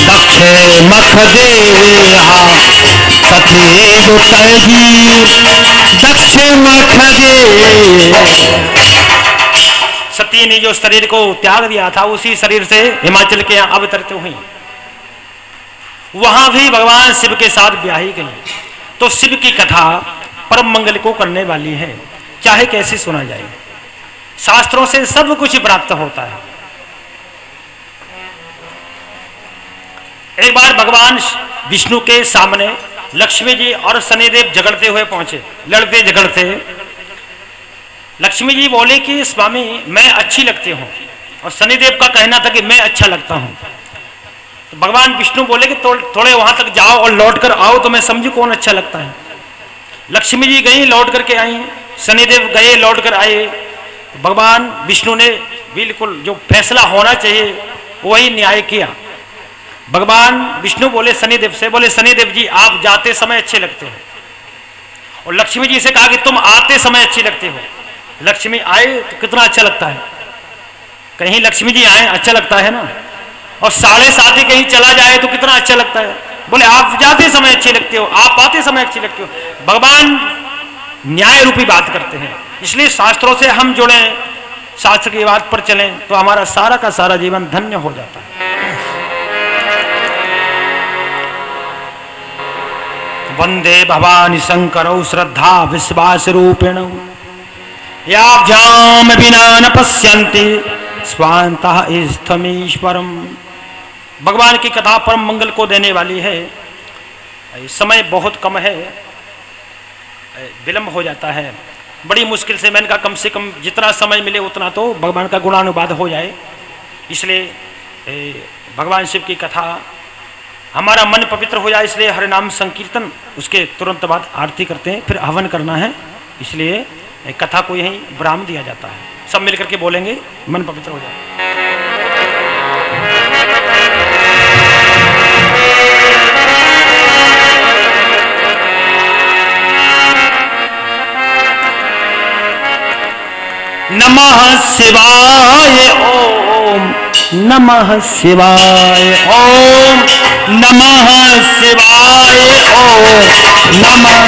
दक्ष मख देहा, सती जो तजी दक्ष मख दे। सती ने जो शरीर को त्याग दिया था, उसी शरीर से हिमाचल के यहाँ अवतरित हुई। वहां भी भगवान शिव के साथ ब्याही गई। तो शिव की कथा परम मंगल को करने वाली है, चाहे कैसे सुना जाए। शास्त्रों से सब कुछ प्राप्त होता है। एक बार भगवान विष्णु के सामने लक्ष्मी जी और शनिदेव झगड़ते हुए पहुंचे, लड़ते झगड़ते। लक्ष्मी जी बोले कि स्वामी मैं अच्छी लगती हूं, और शनिदेव का कहना था कि मैं अच्छा लगता हूं। तो भगवान विष्णु बोले कि थोड़े वहां तक जाओ और लौट कर आओ तो मैं समझू कौन अच्छा लगता है। लक्ष्मी जी गई, लौट करके आई, शनिदेव गए, लौट कर आए। भगवान विष्णु ने बिल्कुल जो फैसला होना चाहिए वही न्याय किया। भगवान विष्णु बोले शनिदेव से, बोले शनिदेव जी आप जाते समय अच्छे लगते हो। और लक्ष्मी जी से कहा कि तुम आते समय अच्छी लगते हो। लक्ष्मी आए तो कितना अच्छा लगता है, कहीं लक्ष्मी जी आए अच्छा लगता है ना। और 7:30 कहीं चला जाए तो कितना अच्छा लगता है। बोले आप जाते समय अच्छे लगते हो, आप आते समय अच्छे लगते हो। भगवान न्याय रूपी बात करते हैं, इसलिए शास्त्रों से हम जुड़े, शास्त्र की बात पर चलें तो हमारा सारा का सारा जीवन धन्य हो जाता है। वंदे भवानी शंकरौ श्रद्धा विश्वास रूपेण, याभ्याम विना न पश्यन्ति स्वान्तः स्थमीश्वरम। भगवान की कथा परम मंगल को देने वाली है। समय बहुत कम है, विलंब हो जाता है। बड़ी मुश्किल से मैंने कहा कम से कम जितना समय मिले उतना तो भगवान का गुणानुवाद हो जाए। इसलिए भगवान शिव की कथा हमारा मन पवित्र हो जाए, इसलिए हरि नाम संकीर्तन, उसके तुरंत बाद आरती करते हैं, फिर हवन करना है, इसलिए कथा को यहीं विराम दिया जाता है। सब मिलकर के बोलेंगे, मन पवित्र हो जाए। नमः शिवाय ओम नमः शिवाय ओम नमः शिवाय ओम नमः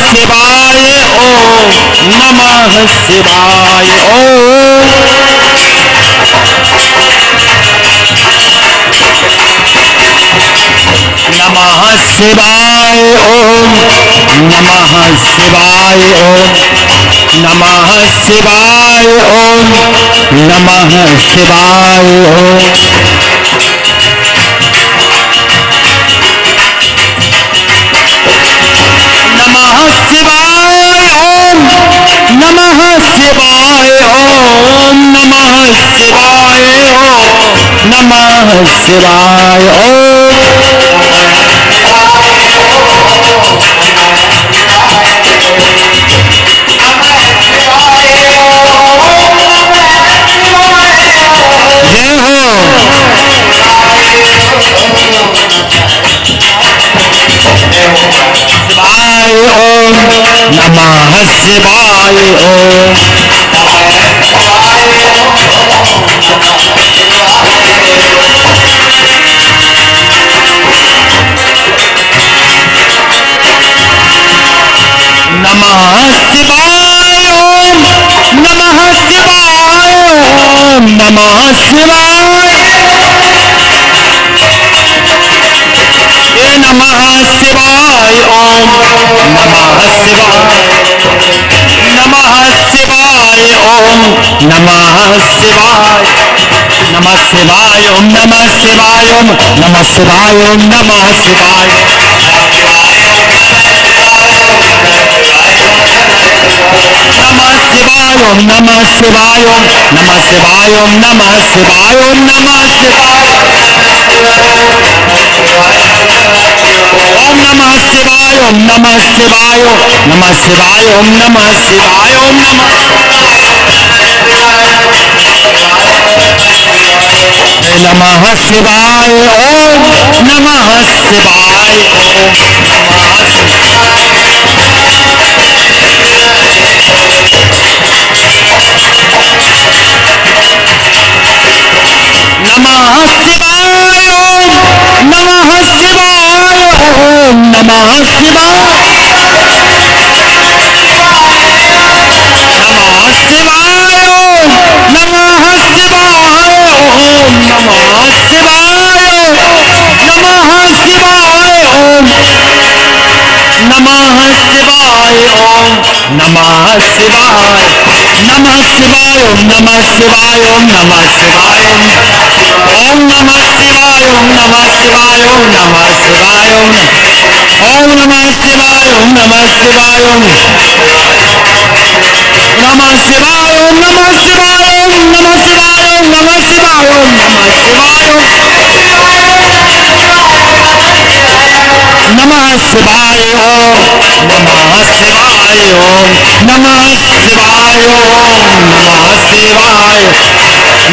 शिवाय ओम नमः शिवाय ओम नमः शिवाय ओम नमः शिवाय ओम नमः शिवाय ओम नमः शिवाय ओम नमः शिवाय ओम नमः शिवाय ओम नमः शिवाय ओम नमः शिवाय ओम जय हो। शिवाय ओम नमः शिवाय ओम नमः शिवाय ओम नमः शिवाय ओम नमः शिवाय नमः शिवाय ओम नमः शिवाय नमः शिवाय ओम नमः शिवाय नमः शिवाय ओम नमः शिवाय ओम नमः शिवाय ओम नमः शिवाय नमः शिवाय ओम नमः शिवाय ओम नमः शिवाय ओम नमः शिवाय ओम नमः शिवाय ओम नमः शिवाय ओम नमः शिवाय ओम नमः शिवाय ओम नमः शिवाय ओम नमः शिवाय ओम नमः शिवाय नमः शिवाय ओम नमः शिवाय ओम नमः शिवाय नमः शिवाय ओम नमः शिवाय ओम नमः शिवाय नमः शिवाय ओम नमः शिवाय ओम नमः शिवाय नमः शिवाय ओम नमः शिवाय ओम नमः शिवाय ओम नमः शिवाय ओम नमः शिवाय ओम नमः शिवाय ओम नमः शिवाय ओम नमः शिवाय ओम नमः शिवाय ओम नमः शिवाय ओम नमः शिवाय ओम नमः शिवाय ओम नमः शिवाय नमः शिवाय ओम नमः शिवाय ओम नमः शिवाय ओम नमः शिवाय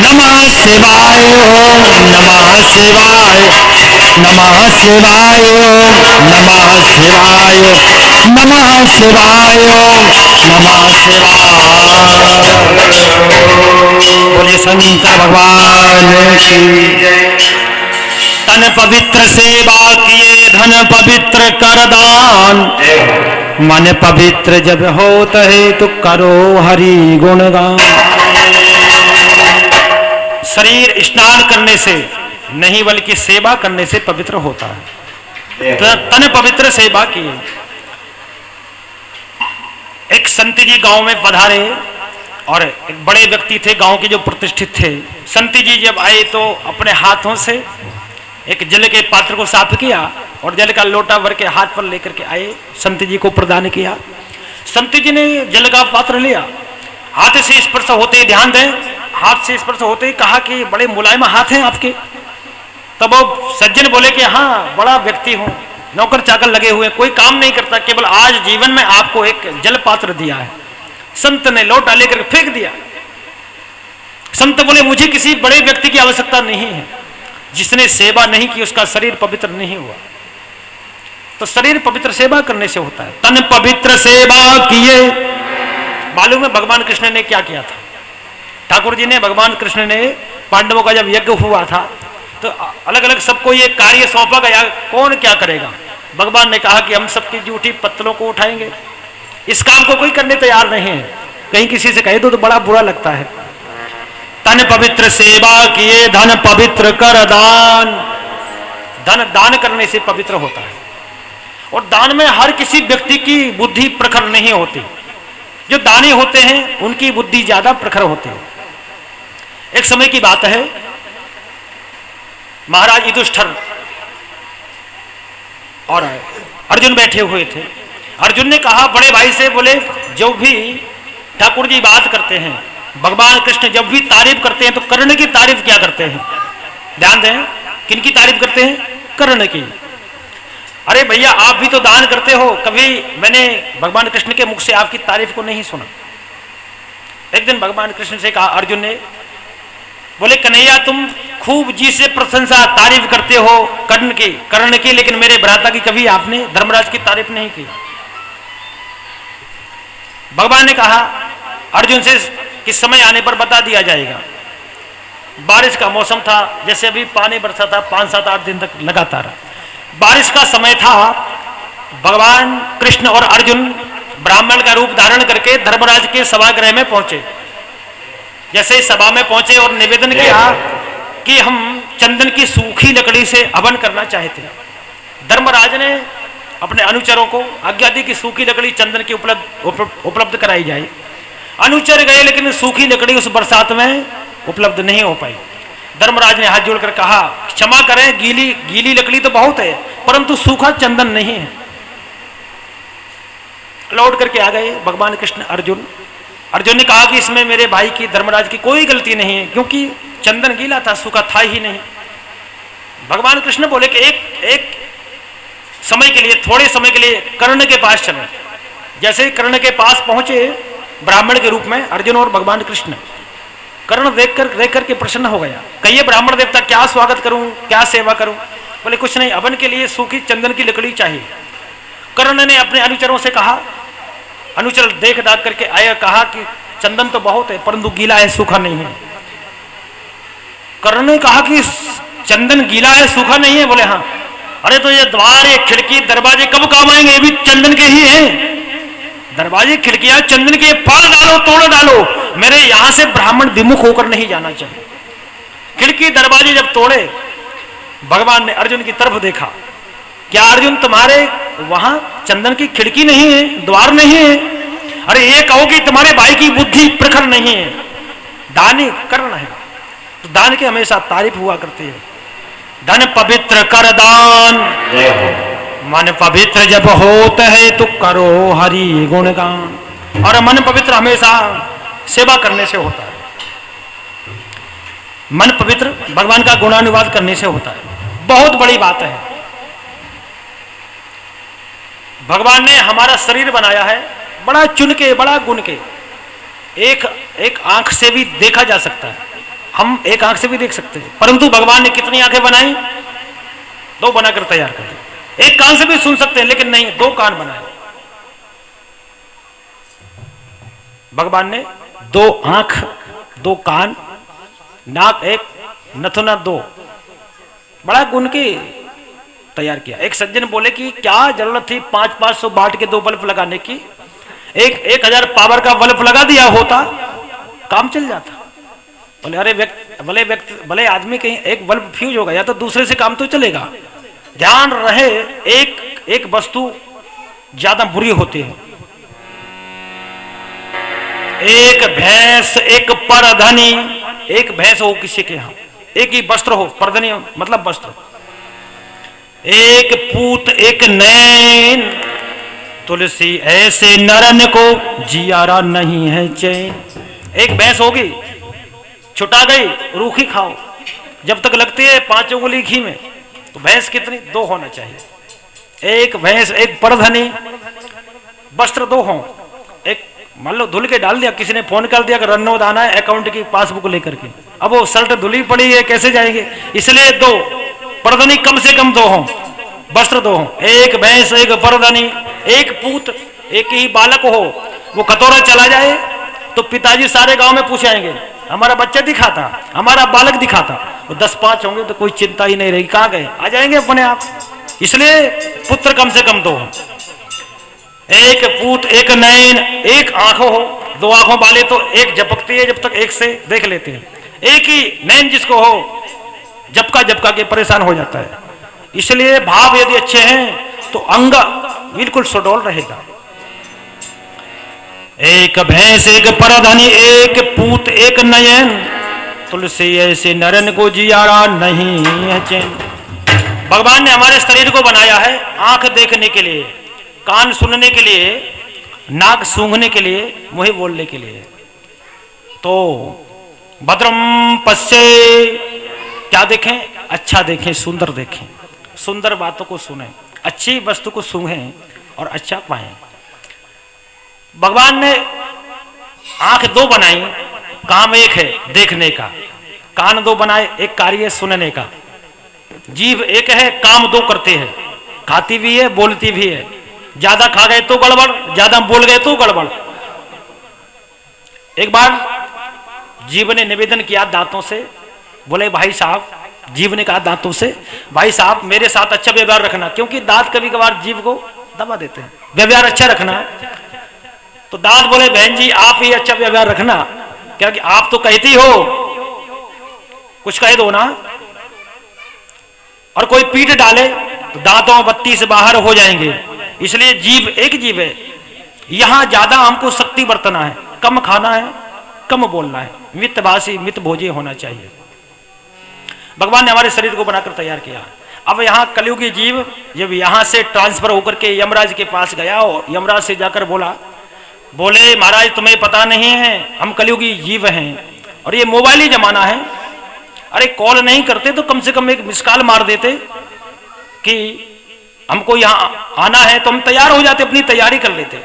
नमः शिवाय ओम नमः शिवाय नमः शिवाय ओम नमः शिवाय नमः शिवाय ओम नमः शिवाय। बोलिए शंकर भगवान की जय। तन पवित्र सेवा किए धन पवित्र कर दान, मन पवित्र जब होत है तो करो हरि गुणगान। शरीर स्नान करने से नहीं बल्कि सेवा करने से पवित्र होता है। तन पवित्र सेवा किए। एक संत जी गांव में पधारे और एक बड़े व्यक्ति थे गांव के जो प्रतिष्ठित थे। संत जी जब आए तो अपने हाथों से एक जल के पात्र को साफ किया और जल का लोटा भर के हाथ पर लेकर के आए, संत जी को प्रदान किया। संत जी ने जल का पात्र लिया, हाथ से स्पर्श होते ही, ध्यान दें, हाथ से स्पर्श होते ही कहा कि बड़े मुलायम हाथ हैं आपके। तब वो सज्जन बोले कि हाँ, बड़ा व्यक्ति हूं, नौकर चाकर लगे हुए, कोई काम नहीं करता, केवल आज जीवन में आपको एक जल पात्र दिया है। संत ने लोटा लेकर फेंक दिया। संत बोले मुझे किसी बड़े व्यक्ति की आवश्यकता नहीं है, जिसने सेवा नहीं की उसका शरीर पवित्र नहीं हुआ। तो शरीर पवित्र सेवा करने से होता है। तन पवित्र सेवा किए। मालूम है भगवान कृष्ण ने क्या किया था? ठाकुर जी ने, भगवान कृष्ण ने, पांडवों का जब यज्ञ हुआ था तो अलग अलग सबको ये कार्य सौंपा गया, कौन क्या करेगा। भगवान ने कहा कि हम सबकी जूठी पत्तलों को उठाएंगे। इस काम को कोई करने तैयार नहीं है, कहीं किसी से कहे तो बड़ा बुरा लगता है। तन पवित्र सेवा किए, धन पवित्र कर दान। धन दान करने से पवित्र होता है, और दान में हर किसी व्यक्ति की बुद्धि प्रखर नहीं होती। जो दानी होते हैं उनकी बुद्धि ज्यादा प्रखर होती है। एक समय की बात है, महाराज युधिष्ठिर और अर्जुन बैठे हुए थे। अर्जुन ने कहा बड़े भाई से, बोले जो भी ठाकुर जी बात करते हैं, भगवान कृष्ण जब भी तारीफ करते हैं तो कर्ण की तारीफ क्या करते हैं? ध्यान दें, किनकी तारीफ करते हैं? कर्ण की। अरे भैया आप भी तो दान करते हो, कभी मैंने भगवान कृष्ण के मुख से आपकी तारीफ को नहीं सुना। एक दिन भगवान कृष्ण से कहा अर्जुन ने, बोले कन्हैया तुम खूब जी से प्रशंसा तारीफ करते हो कर्ण की, लेकिन मेरे भ्राता की कभी आपने, धर्मराज की तारीफ नहीं की। भगवान ने कहा अर्जुन से कि समय आने पर बता दिया जाएगा। बारिश का मौसम था, जैसे अभी पानी बरसा था 5-7-8 दिन तक लगातार बारिश का समय था। भगवान कृष्ण और अर्जुन ब्राह्मण का रूप धारण करके धर्मराज के सभागृह में पहुंचे। जैसे सभा में पहुंचे और निवेदन किया कि हम चंदन की सूखी लकड़ी से हवन करना चाहते हैं। धर्मराज ने अपने अनुचरों को आज्ञा दी कि सूखी लकड़ी चंदन की उपलब्ध कराई जाए। अनुचर गए, लेकिन सूखी लकड़ी उस बरसात में उपलब्ध नहीं हो पाई। धर्मराज ने हाथ जोड़कर कहा क्षमा करें, गीली लकड़ी तो बहुत है, परंतु सूखा चंदन नहीं है। लौट करके आ गए भगवान कृष्ण अर्जुन ने कहा कि इसमें मेरे भाई की, धर्मराज की कोई गलती नहीं है, क्योंकि चंदन गीला था, सूखा था ही नहीं। भगवान कृष्ण बोले कि एक समय के लिए, थोड़े समय के लिए कर्ण के पास चले। जैसे ही कर्ण के पास पहुंचे ब्राह्मण के रूप में अर्जुन और भगवान कृष्ण, कर्ण देख करके प्रसन्न हो गया। कहिए ब्राह्मण देवता क्या स्वागत करूं, क्या सेवा करूं? बोले कुछ नहीं, हवन के लिए सूखी चंदन की लकड़ी चाहिए। कर्ण ने अपने अनुचरों से कहा, अनुचर देख दाख करके आया, कहा कि चंदन तो बहुत है परंतु गीला है, सूखा नहीं है। कर्ण ने कहा कि चंदन गीला है, सूखा नहीं है? बोले हाँ। अरे तो ये द्वार, ये खिड़की, दरवाजे कब काम आएंगे? ये भी चंदन के ही हैं। दरवाजे खिड़कियां चंदन के, फाड़ डालो, तोड़ डालो, मेरे यहां से ब्राह्मण विमुख होकर नहीं जाना चाहिए। खिड़की दरवाजे जब तोड़े, भगवान ने अर्जुन की तरफ देखा, क्या अर्जुन तुम्हारे वहां चंदन की खिड़की नहीं है, द्वार नहीं है? अरे ये कहो कि तुम्हारे भाई की बुद्धि प्रखर नहीं है, दानी कर्ण है। तो दान की हमेशा तारीफ हुआ करती है। धन पवित्र कर दान, मन पवित्र जब होता है तो करो हरि गुणगान। और मन पवित्र हमेशा सेवा करने से होता है। मन पवित्र भगवान का गुणानुवाद करने से होता है। बहुत बड़ी बात है। भगवान ने हमारा शरीर बनाया है बड़ा चुन के, बड़ा गुण के। एक आंख से भी देखा जा सकता है, हम एक आंख से भी देख सकते हैं, परंतु भगवान ने कितनी आंखें बनाई? 2 बनाकर तैयार कर दी। एक कान से भी सुन सकते हैं, लेकिन नहीं, 2 कान बनाए भगवान ने। 2 आंख, 2 कान, नाक 1, नथुना 2, बड़ा गुण के तैयार किया। एक सज्जन बोले कि क्या जरूरत थी 500-500 वाट के 2 बल्ब लगाने की? 1000 पावर का बल्ब लगा दिया होता, काम चल जाता। बोले अरे भले आदमी कहीं एक बल्ब फ्यूज हो गया तो दूसरे से काम तो चलेगा। ध्यान रहे, एक वस्तु ज्यादा बुरी होती है। एक भैंस, एक परधनी, एक भैंस हो किसी के यहां, एक ही वस्त्र हो, परधनी मतलब वस्त्र, एक पूत एक नैन, तुलसी ऐसे नरन को जियारा नहीं है चैन। एक भैंस होगी, छुटा गई, रूखी खाओ, जब तक लगती है 5 उंगली घी में, तो भैंस कितनी? 2 होना चाहिए। एक भैंस, एक परधनी, वस्त्र 2 हों। एक मान लो धुल के डाल दिया, किसी ने फोन कर दिया कि रन्नोद आना है अकाउंट की पासबुक लेकर के, अब वो शर्ट धुली पड़ी है, कैसे जाएंगे? इसलिए 2 परधनी कम से कम 2 हों, वस्त्र 2 हों। एक भैंस, एक परधनी, एक पूत, एक ही बालक हो। वो खतौरा चला जाए तो पिताजी सारे गांव में पूछ आएंगे, हमारा बच्चा दिखाता, हमारा बालक दिखाता। वो 10-5 होंगे तो कोई चिंता ही नहीं रहेगी, कहां गए, आ जाएंगे अपने आप। इसलिए पुत्र कम से कम 2 हो। एक पूत एक नयन, एक आंखों हो, 2 आंखों वाले तो एक झपकती है जब तक एक से देख लेते हैं, एक ही नयन जिसको हो झपका के परेशान हो जाता है। इसलिए भाव यदि अच्छे हैं तो अंग बिल्कुल सुडौल रहेगा। एक भैंस एक परधनी, एक पूत एक नयन, तुलसी ऐसे नरन को जियारा नहीं है चैन। भगवान ने हमारे शरीर को बनाया है आंख देखने के लिए, कान सुनने के लिए, नाक सूंघने के लिए, मुंह बोलने के लिए। तो भद्रम पश्ये, क्या देखें? अच्छा देखें, सुंदर देखें, सुंदर बातों को सुने, अच्छी वस्तु को सूंघें और अच्छा पाएं। भगवान ने आंख 2 बनाई, काम एक है देखने का, कान 2 बनाए, एक कार्य है सुनने का, जीभ एक है, काम 2 करते हैं, खाती भी है बोलती भी है। ज्यादा खा गए तो गड़बड़, ज्यादा बोल गए तो गड़बड़। एक बार जीव ने निवेदन किया दांतों से, बोले भाई साहब, जीव ने कहा दांतों से, भाई साहब मेरे साथ अच्छा व्यवहार रखना, क्योंकि दांत कभी कभार जीव को दबा देते हैं, व्यवहार अच्छा रखना। तो दांत बोले बहन जी आप ही अच्छा व्यवहार रखना, क्योंकि आप तो कहती हो, कुछ कह दो ना। और कोई पीट डाले तो दांतों बत्ती से बाहर हो जाएंगे। इसलिए जीव एक जीव है, यहां ज्यादा हमको शक्ति बरतना है, कम खाना है, कम बोलना है, मितभाषी मित भोजी होना चाहिए। भगवान ने हमारे शरीर को बनाकर तैयार किया। अब यहाँ कलयुगी जीव जब यहाँ से ट्रांसफर होकर के यमराज के पास गया और यमराज से जाकर बोले महाराज तुम्हें पता नहीं है हम कलयुगी जीव हैं और ये मोबाइली जमाना है, अरे कॉल नहीं करते तो कम से कम एक मिस कॉल मार देते कि हमको यहाँ आना है, तो हम तैयार हो जाते, अपनी तैयारी कर लेते।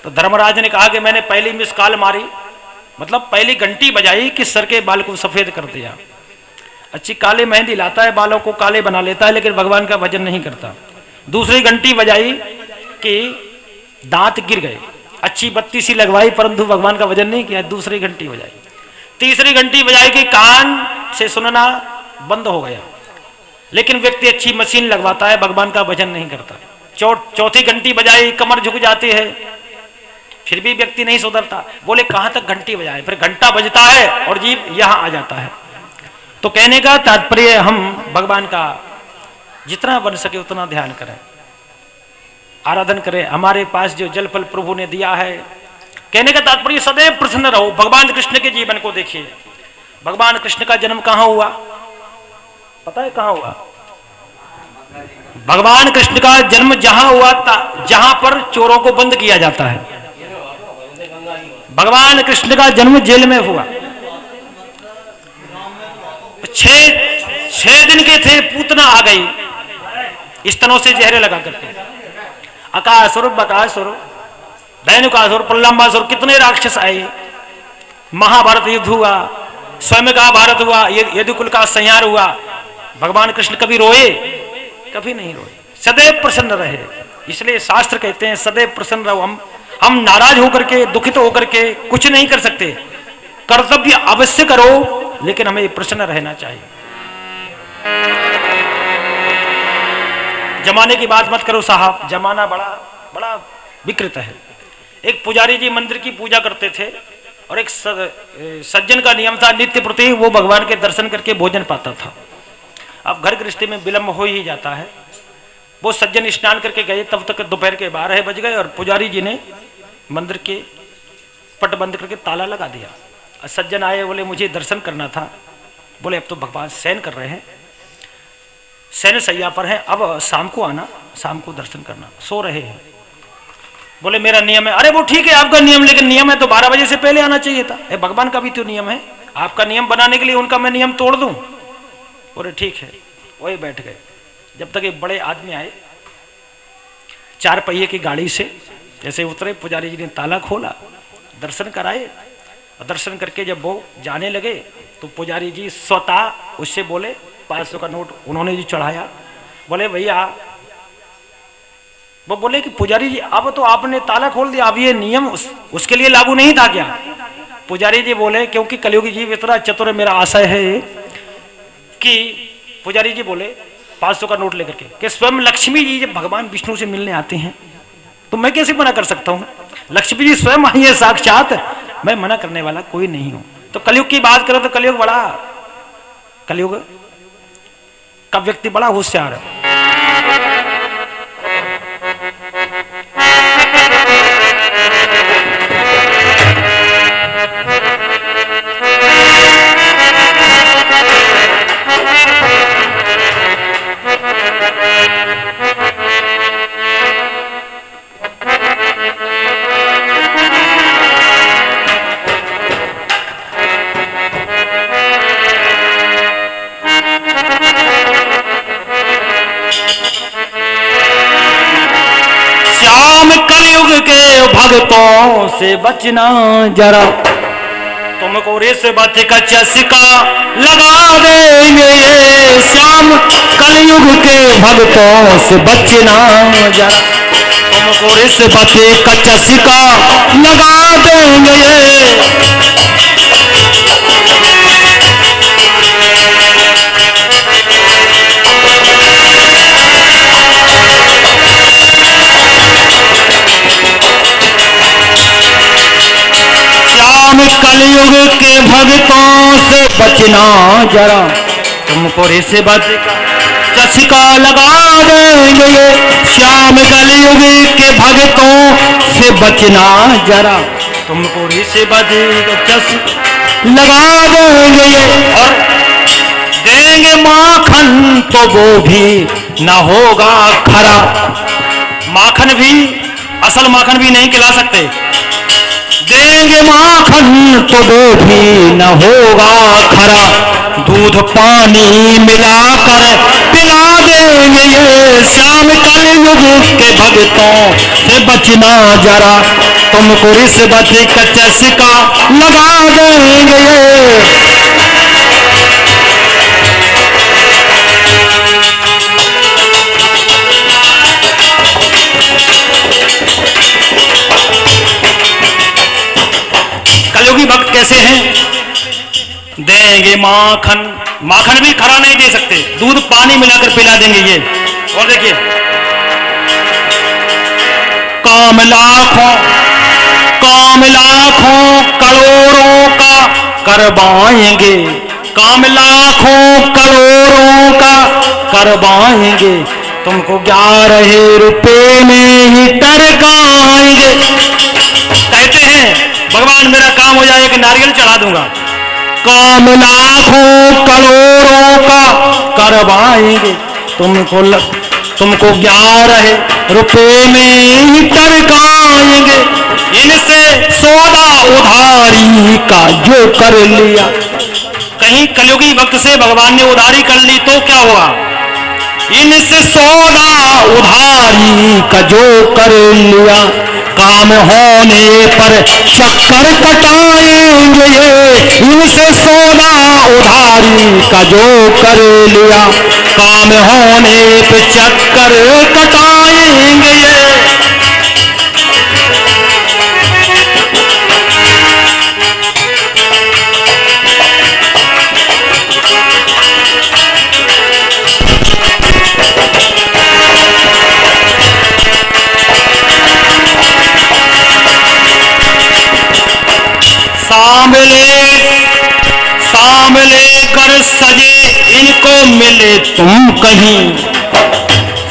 तो धर्मराज ने कहा कि मैंने पहली मिस कॉल मारी, मतलब पहली घंटी बजाई कि सर के बाल को सफेद कर दिया। अच्छी काले मेहंदी लाता है, बालों को काले बना लेता है, लेकिन भगवान का भजन नहीं करता। दूसरी घंटी बजाई कि दांत गिर गए, अच्छी बत्ती सी लगवाई परंतु भगवान का भजन नहीं किया, दूसरी घंटी बजाई। तीसरी घंटी बजाई कि कान से सुनना बंद हो गया, लेकिन व्यक्ति अच्छी मशीन लगवाता है, भगवान का भजन नहीं करता। चौथी घंटी बजाई, कमर झुक जाती है, फिर भी व्यक्ति नहीं सुधरता। बोले कहां तक घंटी बजाए, फिर घंटा बजता है और जीव यहां आ जाता है। तो कहने का तात्पर्य हम भगवान का जितना बन सके उतना ध्यान करें, आराधन करें। हमारे पास जो जल फल प्रभु ने दिया है, कहने का तात्पर्य सदैव प्रसन्न रहो। भगवान कृष्ण के जीवन को देखिए, भगवान कृष्ण का जन्म कहां हुआ पता है? कहां हुआ? भगवान कृष्ण का जन्म जहां हुआ था जहां पर चोरों को बंद किया जाता है। भगवान कृष्ण का जन्म जेल में हुआ। 6 दिन के थे, पूतना आ गई स्तनों से जहरे लगा करके। अकासुर, बकासुर, धैनुकासुर, प्रलंबासुर, कितने राक्षस आए। महाभारत युद्ध हुआ, स्वयं का भारत हुआ, यदुकुल का संहार हुआ। भगवान कृष्ण कभी रोए? कभी नहीं रोए, सदैव प्रसन्न रहे। इसलिए शास्त्र कहते हैं सदैव प्रसन्न रहो। हम नाराज होकर के, दुखित होकर के कुछ नहीं कर सकते। कर्तव्य अवश्य करो, लेकिन हमें प्रसन्न रहना चाहिए। जमाने की बात मत करो साहब, जमाना बड़ा विकृत है। एक पुजारी जी मंदिर की पूजा करते थे और एक सज्जन का नियम था नित्य प्रति वो भगवान के दर्शन करके भोजन पाता था। अब घर गृहस्थी में विलंब हो ही जाता है। वो सज्जन स्नान करके गए, तब तक दोपहर के 12 बज गए और पुजारी जी ने मंदिर के पट बंद करके ताला लगा दिया। सज्जन आए, बोले मुझे दर्शन करना था। बोले अब तो भगवान शयन कर रहे हैं। सैन्य सैया पर हैं, अब शाम को आना, शाम को दर्शन करना, सो रहे हैं। बोले मेरा नियम है। अरे वो ठीक है आपका नियम, लेकिन नियम है तो 12 बजे से पहले आना चाहिए था। भगवान का भी तो नियम है, आपका नियम बनाने के लिए उनका मैं नियम तोड़ दूं? बोले ठीक है। वही बैठ गए। जब तक एक बड़े आदमी आए, 4 पहिए की गाड़ी से जैसे उतरे, पुजारी जी ने ताला खोला, दर्शन कराए, और दर्शन करके जब वो जाने लगे तो पुजारी जी स्वतः उससे बोले 500 का नोट उन्होंने जी चढ़ाया। बोले भैया, वो बोले कि पुजारी जी अब तो आपने ताला खोल दिया, अब ये नियम उसके लिए लागू नहीं था क्या? पुजारी जी बोले क्योंकि कलियुगी जीव इतना चतुर, मेरा आशय है कि पुजारी जी बोले 500 का नोट लेकर के कि स्वयं लक्ष्मी जी जब भगवान विष्णु से मिलने आते हैं तो मैं कैसे मना कर सकता हूँ? लक्ष्मी जी स्वयं आई है साक्षात, मैं मना करने वाला कोई नहीं हूं। तो कलयुग की बात करो तो कलयुग का व्यक्ति बड़ा होशियार है। कलयुग के भक्तों से बचना जरा, तुमको रिश्वत का चस्का लगा देंगे ये श्याम। कलयुग के भक्तों से बचना जरा, तुमको रिश्वत का चस्का लगा देंगे ये। कलयुग के भक्तों से बचना जरा, तुमको रिश्वत का चस्का लगा देंगे ये श्याम। कलयुग के भक्तों से बचना जरा, तुमको रिश्वत का चस्का लगा देंगे ये। और देंगे माखन तो वो भी ना होगा खरा, माखन भी असल माखन भी नहीं खिला सकते। देंगे माखन तो वो भी न होगा खरा, दूध पानी मिलाकर पिला देंगे ये श्याम। कलयुग के भक्तों से बचना जरा, तुमको रिश्वत का चस्का लगा देंगे ये। कलयुगी भक्त कैसे हैं? देंगे माखन, माखन भी खरा नहीं दे सकते, दूध पानी मिलाकर पिला देंगे ये। और देखिए, काम लाखों करोड़ों का करवाएंगे, काम लाखों करोड़ों का करवाएंगे, तुमको 11 रुपए में ही टरकाएंगे। कहते हैं भगवान मेरा काम हो जाए कि नारियल चढ़ा दूंगा, काम लाखों करोड़ों का करवाएंगे, तुमको 11 रुपए में ही टरकाएंगे। इनसे सौदा उधारी का जो कर लिया, कहीं कलयुगी भक्त से भगवान ने उधारी कर ली तो क्या हुआ? इनसे सौदा उधारी का जो कर लिया, काम होने पर शक्कर कटाएंगे ये। इनसे सौदा उधारी का जो कर लिया, काम होने पे चक्कर कटाएंगे ये। सांवले कर सजे इनको मिले तुम कहीं,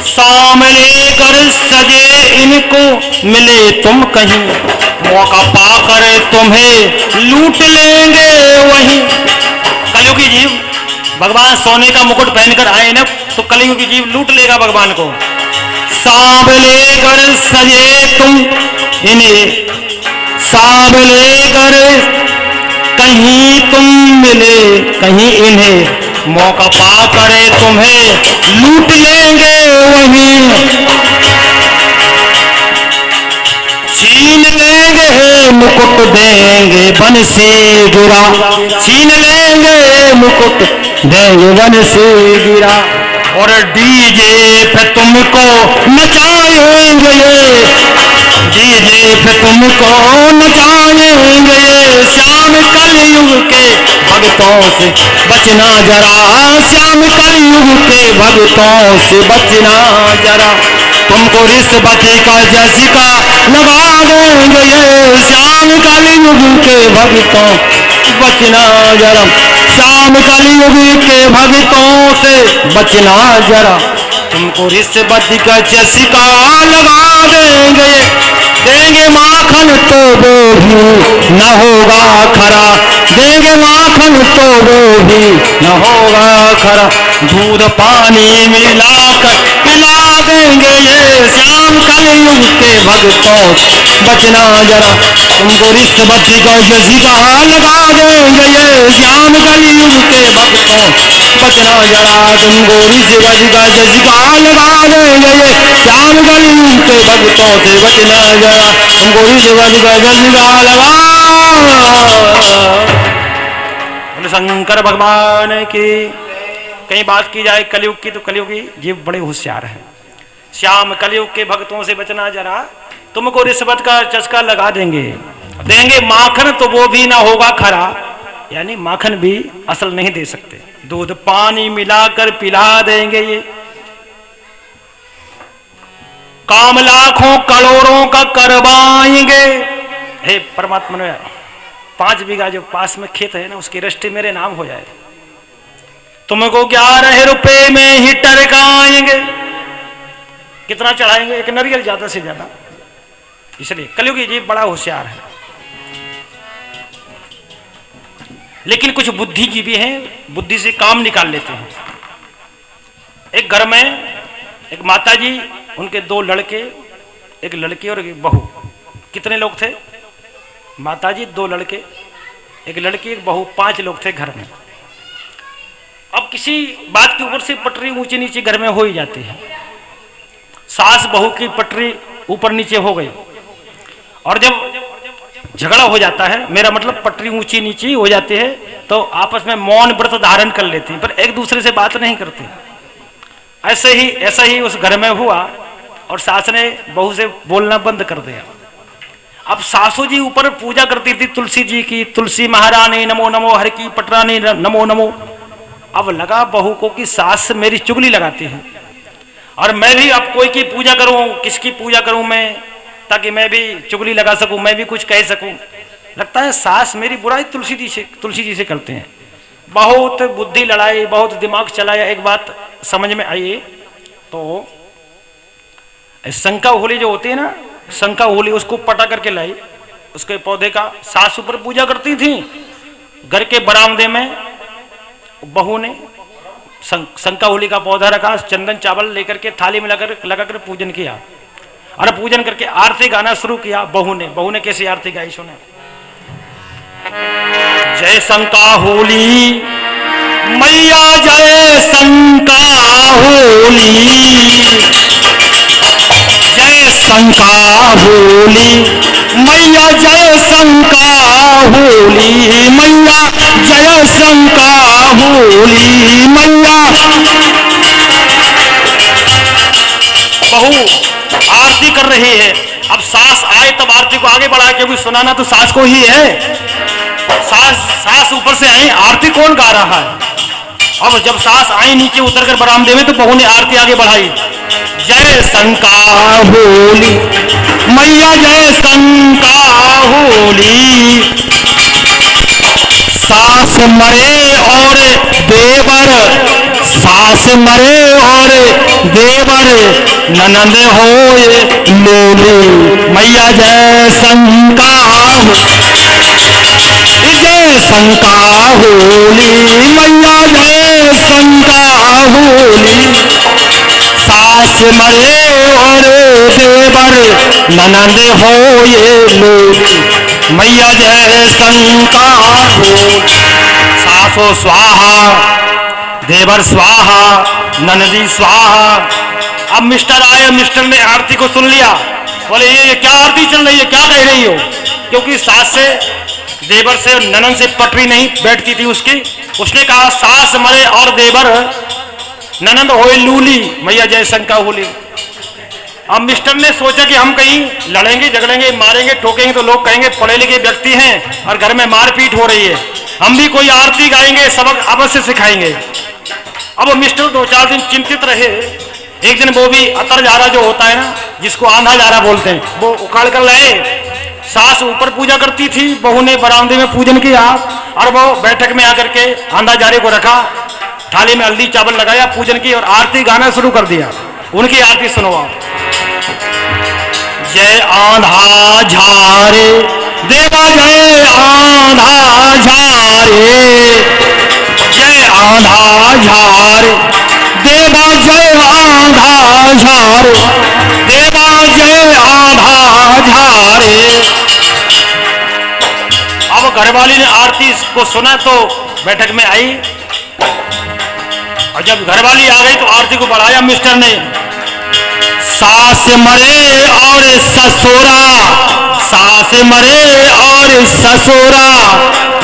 सांवले कर सजे इनको मिले तुम कहीं, मौका पाकर तुम्हें लूट लेंगे वहीं। कलयुगी जीव भगवान सोने का मुकुट पहनकर आए ना तो कलयुग की जीव लूट लेगा भगवान को। सांवले कर सजे तुम इन्हें, सांवले कर कहीं तुम मिले कहीं इन्हें, मौका पा करे तुम्हें लूट लेंगे वहीं, छीन लेंगे मुकुट देंगे बंसी गिरा, छीन लेंगे मुकुट देंगे बंसी गिरा, और डीजे पे तुमको नचाएंगे ये, डीजे पे तुमको नचाएंगे ये, श्याम कलयुग के भक्तों से बचना जरा, श्याम कलयुग के भक्तों से बचना जरा, तुमको रिश्वत का जसिका लगा देंगे ये, श्याम कलयुग के भक्तों बचना जरा, श्याम कलयुग के भक्तों से बचना जरा, तुमको रिश्वत का जसिका लगा देंगे, देंगे माखन तो वो भी न होगा खरा, देंगे माखन तो वो भी न होगा खरा, दूध पानी मिलाकर पिला देंगे ये, श्याम कलयुग के भक्तों बचना जरा, तुमको रिश्वत का जसिका लगा देंगे ये, श्याम कलयुग के भक्तों बचना जरा, तुमको रिश्वत का जसिका लगा देंगे ये, श्याम कलयुग के भक्तों से बचना जरा, तुमको रिश्वत का जसिका लगा। शंकर भगवान की कहीं बात की जाए कलयुग की तो कलयुग की जीव बड़े होशियार है। श्याम कलयुग के भक्तों से बचना जरा, तुमको रिश्वत का चस्का लगा देंगे, देंगे माखन तो वो भी ना होगा खरा, यानी माखन भी असल नहीं दे सकते, दूध पानी मिलाकर पिला देंगे ये, काम लाखों करोड़ों का करवाएंगे। हे परमात्मा ने 5 बीघा जो पास में खेत है ना उसकी रजिस्ट्री मेरे नाम हो जाए, तुमको 11 रुपए में ही टरकाएंगे। कितना चढ़ाएंगे? एक नरियल ज्यादा से ज्यादा। इसलिए कलयुगी जीव बड़ा होशियार है। लेकिन कुछ बुद्धिजीवी हैं, बुद्धि से काम निकाल लेते हैं। एक घर में एक माता जी, उनके 2 लड़के, एक लड़की और एक बहू। कितने लोग थे? माता जी, 2 लड़के, एक लड़की, एक बहू, 5 लोग थे घर में। अब किसी बात के ऊपर से पटरी ऊंची नीचे घर में हो ही जाती है। सास बहू की पटरी ऊपर नीचे हो गई और जब झगड़ा हो जाता है, मेरा मतलब पटरी ऊंची नीची हो जाती है, तो आपस में मौन व्रत धारण कर लेती हैं, पर एक दूसरे से बात नहीं करती। ऐसा ही उस घर में हुआ और सास ने बहू से बोलना बंद कर दिया। अब सासू जी ऊपर पूजा करती थी तुलसी जी की, तुलसी महारानी नमो नमो, हर की पटरानी नमो नमो। अब लगा बहू को कि सास मेरी चुगली लगाती है और मैं भी अब कोई की पूजा करूं, किसकी पूजा करूं मैं, ताकि मैं भी चुगली लगा सकूं, मैं भी कुछ कह सकूं। लगता है सास मेरी बुराई तुलसी जी से करते हैं। बहुत बुद्धि लड़ाई, बहुत दिमाग चलाया, एक बात समझ में आई। तो शंका होली जो होती है ना, शंका होली, उसको पटा करके लाई, उसके पौधे का। सास ऊपर पूजा करती थी, घर के बरामदे में बहू ने शंका होली का पौधा रखा, चंदन चावल लेकर के थाली में लगाकर पूजन किया और पूजन करके आरती गाना शुरू किया। बहू ने कैसी आरती गाई सुने। जय शंका होली मैया, जय शंका होली, जय शंका होली मैया, जय शंका होली मैया, जय शंका होली मैया। बहू आरती कर रही है। अब सास आए तब आरती को आगे बढ़ा, क्योंकि सुनाना तो सास को ही है। सास ऊपर से आई, आरती कौन गा रहा है? अब जब सास आई नीचे उतरकर बरामदे में, तो बहू ने आरती आगे बढ़ाई। जय शंका होली मैया, जय शंका होली, सास मरे और देवर, सास मरे और देवर, ननंद होए लोली मैया, जय शंका, जय शंका होली मैया, जय शंका होली, सास मरे और देवर ननंद हो ये लोग, मैया जय शंका होली। सासो स्वाहा, देवर स्वाहा, ननदी स्वाहा। अब मिस्टर आए, मिस्टर ने आरती को सुन लिया, बोले ये क्या आरती चल रही है, क्या कह रही हो? क्योंकि सास से, देवर से, ननन से पटरी नहीं बैठती थी उसकी। उसने कहा सास मरे और देवर ननंद होए लूली, मैया जय शंका होली। अब मिस्टर ने सोचा कि हम कहीं लड़ेंगे, झगड़ेंगे, मारेंगे, ठोकेंगे तो लोग कहेंगे पढ़े लिखे व्यक्ति हैं और घर में मारपीट हो रही है, हम भी कोई आरती गाएंगे, सबक अवश्य सिखाएंगे। अब मिस्टर 2-4 दिन चिंतित रहे। एक दिन वो भी अतर जारा जो होता है ना, जिसको आंधा जारा बोलते हैं, वो उखाड़ कर लाए। सास ऊपर पूजा करती थी, बहू ने बरामदे में पूजन किया और वो बैठक में आकर के आंधा जारे को रखा, थाली में हल्दी चावल लगाया, पूजन की और आरती गाना शुरू कर दिया। उनकी आरती सुनो आप। जय आंधा झारे देवा, जय आंधा झारे, जय आंधा झारे देवा, जय आंधा झारे देवा, जय आंधा झारे। अब घरवाली ने आरती को सुना तो बैठक में आई और जब घरवाली आ गई तो आरती को बढ़ाया मिस्टर ने। सास मरे और ससुरा, सास मरे और ससुरा,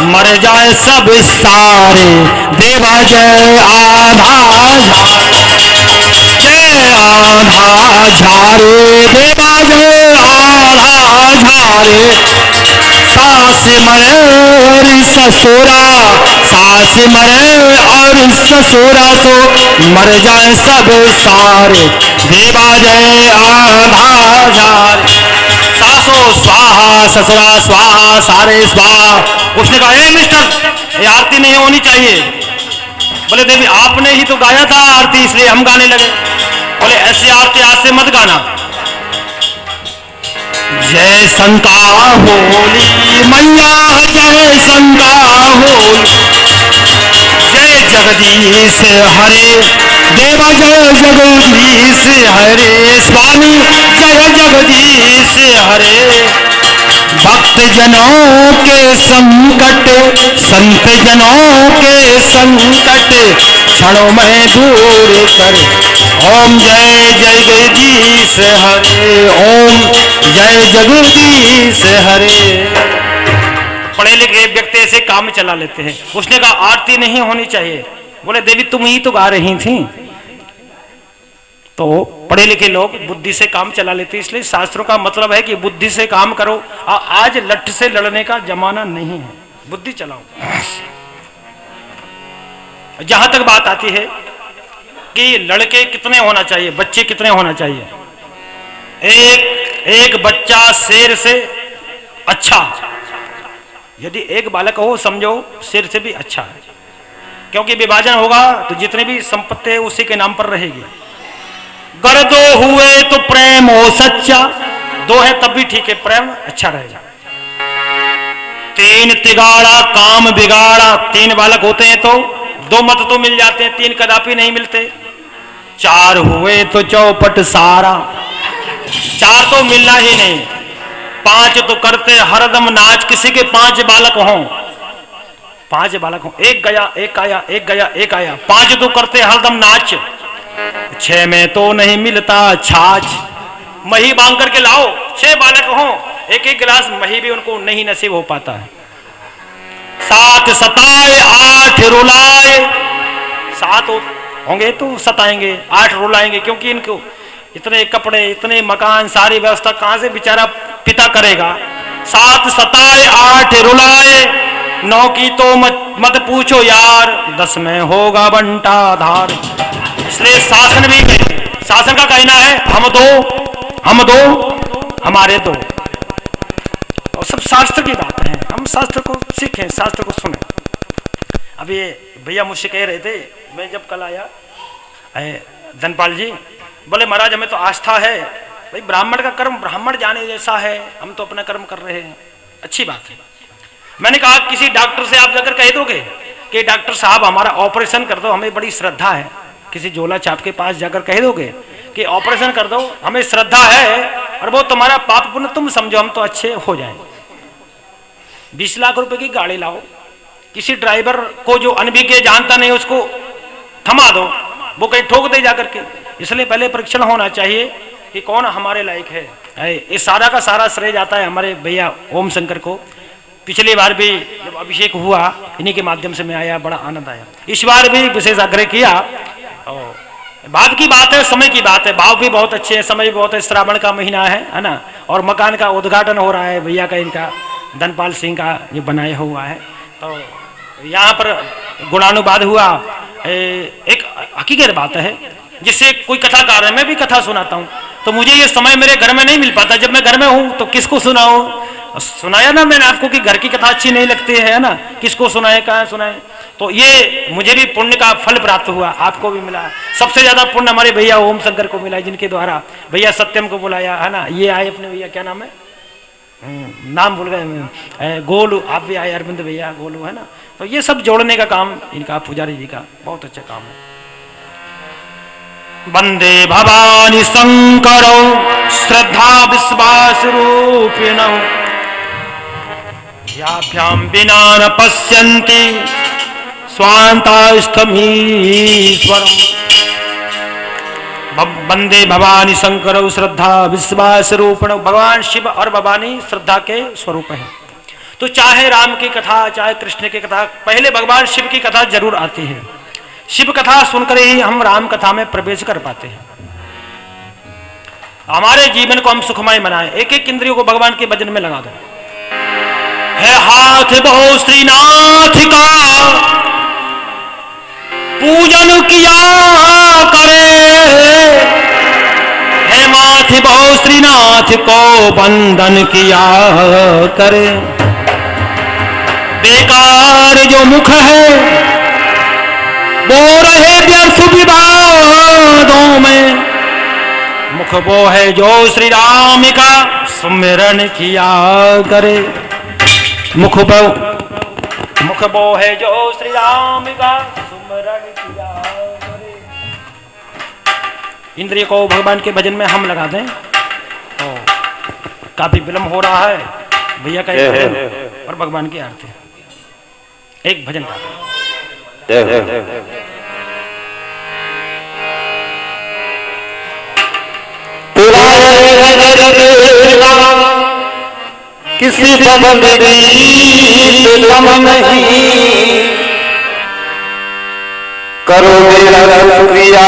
मर जाए सब सारे, देवा जय आंधा झारे, जय आंधा झारे देवा, जय आंधा झारे। सास मरे और ससुरा, सास मरे और ससुरा, तो मर जाए सब सारे, देवा जय आंधा झारे। सासो स्वाहा, ससुरा स्वाहा, सारे स्वाहा। उसने कहा ए मिस्टर, ये आरती नहीं होनी चाहिए। बोले देवी आपने ही तो गाया था आरती, इसलिए हम गाने लगे। बोले ऐसी आरती आज से मत गाना। जय शंका होली मैया, जय शंका होली, जय जगदीश हरे देवा, जय जगदीश हरे स्वामी, जय जगदीश हरे। भक्त जनों के संकट, संत जनों के संकट, क्षणों में दूर कर। ओम जय जगदीश हरे, ओम जय जगदीश हरे। पढ़े लिखे व्यक्ति ऐसे काम चला लेते हैं। उसने कहा आरती नहीं होनी चाहिए। बोले देवी तुम ही तो गा रही थी। तो पढ़े लिखे लोग बुद्धि से काम चला लेते, इसलिए शास्त्रों का मतलब है कि बुद्धि से काम करो। आज लठ से लड़ने का जमाना नहीं है, बुद्धि चलाओ। जहां तक बात आती है कि लड़के कितने होना चाहिए, बच्चे कितने होना चाहिए, एक बच्चा शेर से अच्छा, यदि एक बालक हो समझो शेर से भी अच्छा है, क्योंकि विभाजन होगा तो जितने भी संपत्ति है उसी के नाम पर रहेगी। गर दो हुए तो प्रेम हो सच्चा, दो है तब भी ठीक है, प्रेम अच्छा रहेगा। तीन तिगाड़ा काम बिगाड़ा, तीन बालक होते हैं तो दो मत तो मिल जाते हैं, तीन कदापि नहीं मिलते। चार हुए तो चौपट सारा, चार तो मिलना ही नहीं। पांच तो करते हरदम नाच, किसी के पांच बालक हों, पांच बालक हों, एक गया एक आया, एक गया एक आया, पांच तो करते हरदम नाच। छह में तो नहीं मिलता छाछ, मही बांध करके लाओ, छह बालक हों, एक एक गिलास मही भी उनको नहीं नसीब हो पाता है। सात सताए आठ रुलाए, सात होंगे तो सताएंगे, आठ रुलाएंगे, क्योंकि इनको इतने कपड़े, इतने मकान, सारी व्यवस्था कहां से बेचारा पिता करेगा। सात सताए आठ रुलाए, नौ की तो मत पूछो यार, 10 में होगा बंटा धार। इसलिए शासन भी, शासन का कहना है हम दो हमारे दो, और सब शास्त्र की बात है। हम शास्त्र को सीखें, शास्त्र को सुने। अब ये भैया मुझसे कह रहे थे, मैं जब कल आया धनपाल जी, बोले महाराज हमें तो आस्था है भाई, ब्राह्मण का कर्म ब्राह्मण जाने जैसा है, हम तो अपना कर्म कर रहे हैं, अच्छी बात है। मैंने कहा किसी डॉक्टर से आप जाकर कह दोगे कि डॉक्टर साहब हमारा ऑपरेशन कर दो, हमें बड़ी श्रद्धा है, किसी झोला छाप के पास जाकर कह दोगे कि ऑपरेशन कर दो, हमें श्रद्धा है और वो तुम्हारा पाप पुण्य तुम समझो, हम तो अच्छे हो जाएं। 20 लाख रुपए की गाड़ी लाओ, किसी ड्राइवर को जो अनभिज्ञ जानता नहीं उसको थमा दो, वो कहीं ठोक दे जाकर के। इसलिए पहले परीक्षण होना चाहिए कि कौन हमारे लायक है। इस सारा का सारा श्रेय जाता है हमारे भैया ओम शंकर को। पिछली बार भी जब अभिषेक हुआ इन्हीं के माध्यम से मैं आया, बड़ा आनंद आया। इस बार भी विशेष आग्रह किया। बाद की बात है, समय की बात है, भाव भी बहुत अच्छे हैं, समय भी बहुत है, श्रावण का महीना है ना, और मकान का उद्घाटन हो रहा है भैया का, इनका धनपाल सिंह का ये बनाया हुआ है। तो यहाँ पर गुणानुवाद हुआ। एक हकीकत बात है, जिससे कोई कथाकार है, मैं भी कथा सुनाता हूँ, तो मुझे ये समय मेरे घर में नहीं मिल पाता। जब मैं घर में हूँ तो किसको सुनाऊँ? सुनाया ना मैंने आपको कि घर की कथा अच्छी नहीं लगती है ना, किसको सुनाए, कहाँ सुनाए। तो ये मुझे भी पुण्य का फल प्राप्त हुआ, आपको भी मिला। सबसे ज्यादा पुण्य हमारे भैया ओम शंकर को मिला, जिनके द्वारा भैया सत्यम को बुलाया है ना। ये आए अपने भैया, क्या नाम है, नाम भूल गए, गोलू, आप भी आए, अरविंद भैया, गोलू है ना। तो ये सब जोड़ने का काम इनका, पुजारी जी का बहुत अच्छा काम है। वंदे भवानी शंकरो श्रद्धा विश्वास रूपिणो याभ्याम विना न पश्यन्ति स्वान्तास्थमीश्वरम्। वंदे भवानी शंकरो श्रद्धा विश्वास रूपिणो। भगवान शिव और भवानी श्रद्धा के स्वरूप हैं। तो चाहे राम की कथा, चाहे कृष्ण की कथा, पहले भगवान शिव की कथा जरूर आती है। शिव कथा सुनकर ही हम राम कथा में प्रवेश कर पाते हैं। हमारे जीवन को हम सुखमय बनाएं। एक एक इंद्रियों को भगवान के भजन में लगा दो। है हाथ बहु श्रीनाथ का पूजन किया करे, है माथ बहु श्रीनाथ को वंदन किया करे। बेकार जो मुख है वो रहे व्यर्थ विवादों में, मुख वो है जो श्री राम का सुमिरन किया करे। मुख वो है जो श्री राम का सुमिरन किया करे। इंद्रिय को भगवान के भजन में हम लगा दें। तो काफी विलंब हो रहा है, भैया का एक भजन और भगवान की आरती, एक भजन का किसी बंदगी से कम नहीं, करो मेरा शुक्रिया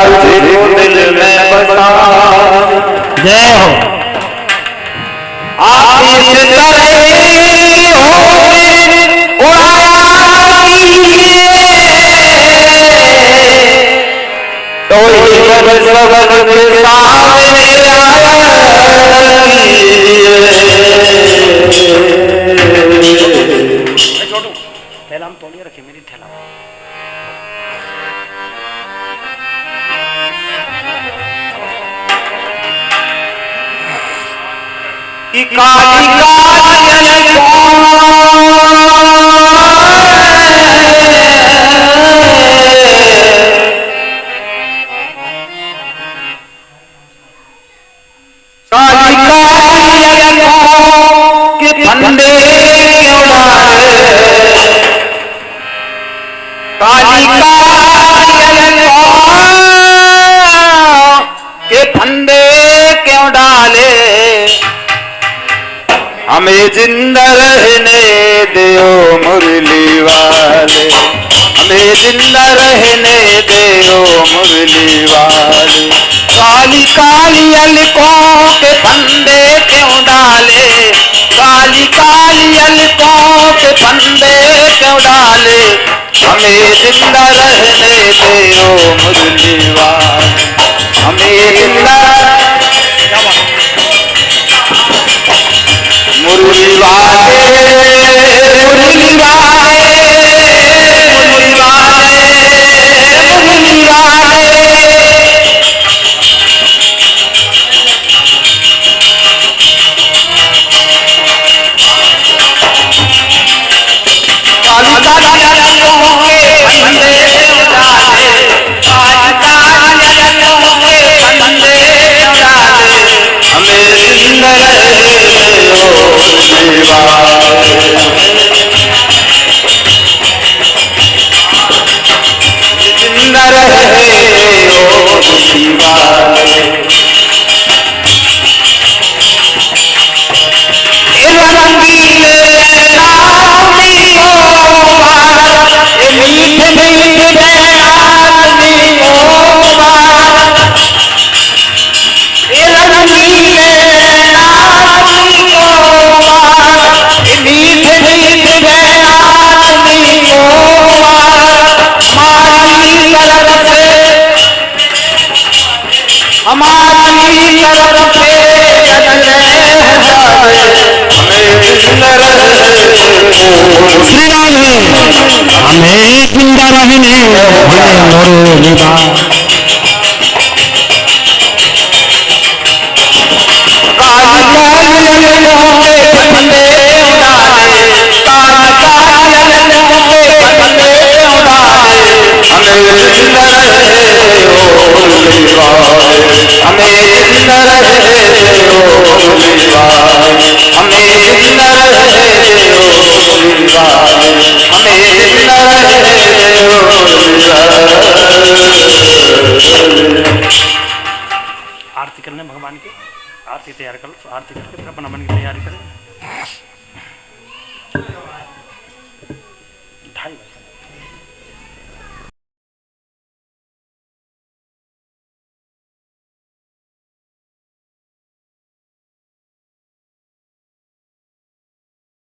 तुझे दिल में बसा। जय हो। आशीष करे हो तो सबन के सामने छोटू थैला में तौलिया रखी, मेरी थैला कि काली के फंदे क्यों डाले, काली के फंदे क्यों डाले। हमें जिंदा रहने दो मुरली वाले, हमें जिंदा रहने दो मुरली वाले। काली काली अलकों के फंदे क्यों डाले, काली काली अलकों के फंदे क्यों डाले। हमें जिंदा रहने दो मुरली वाले, हमें जिंदा मुरली वाले, मुरली वाले, मुरली वाले, मुरली वाले। काली काली अलकों जिंदा रहे ओ शिवाय। रंगीले नामी ओ मीठे मीठे आदमी ओ रंगीले नामी ओ मीठे मीठे आदमी ओ हमारी तरफ से श्री राम हमें जिंदा रहने हमें मोरो निभा। आरती करने भगवान की आरती तैयार कर लो। आरती करके फिर अपना मन की तैयारी करें।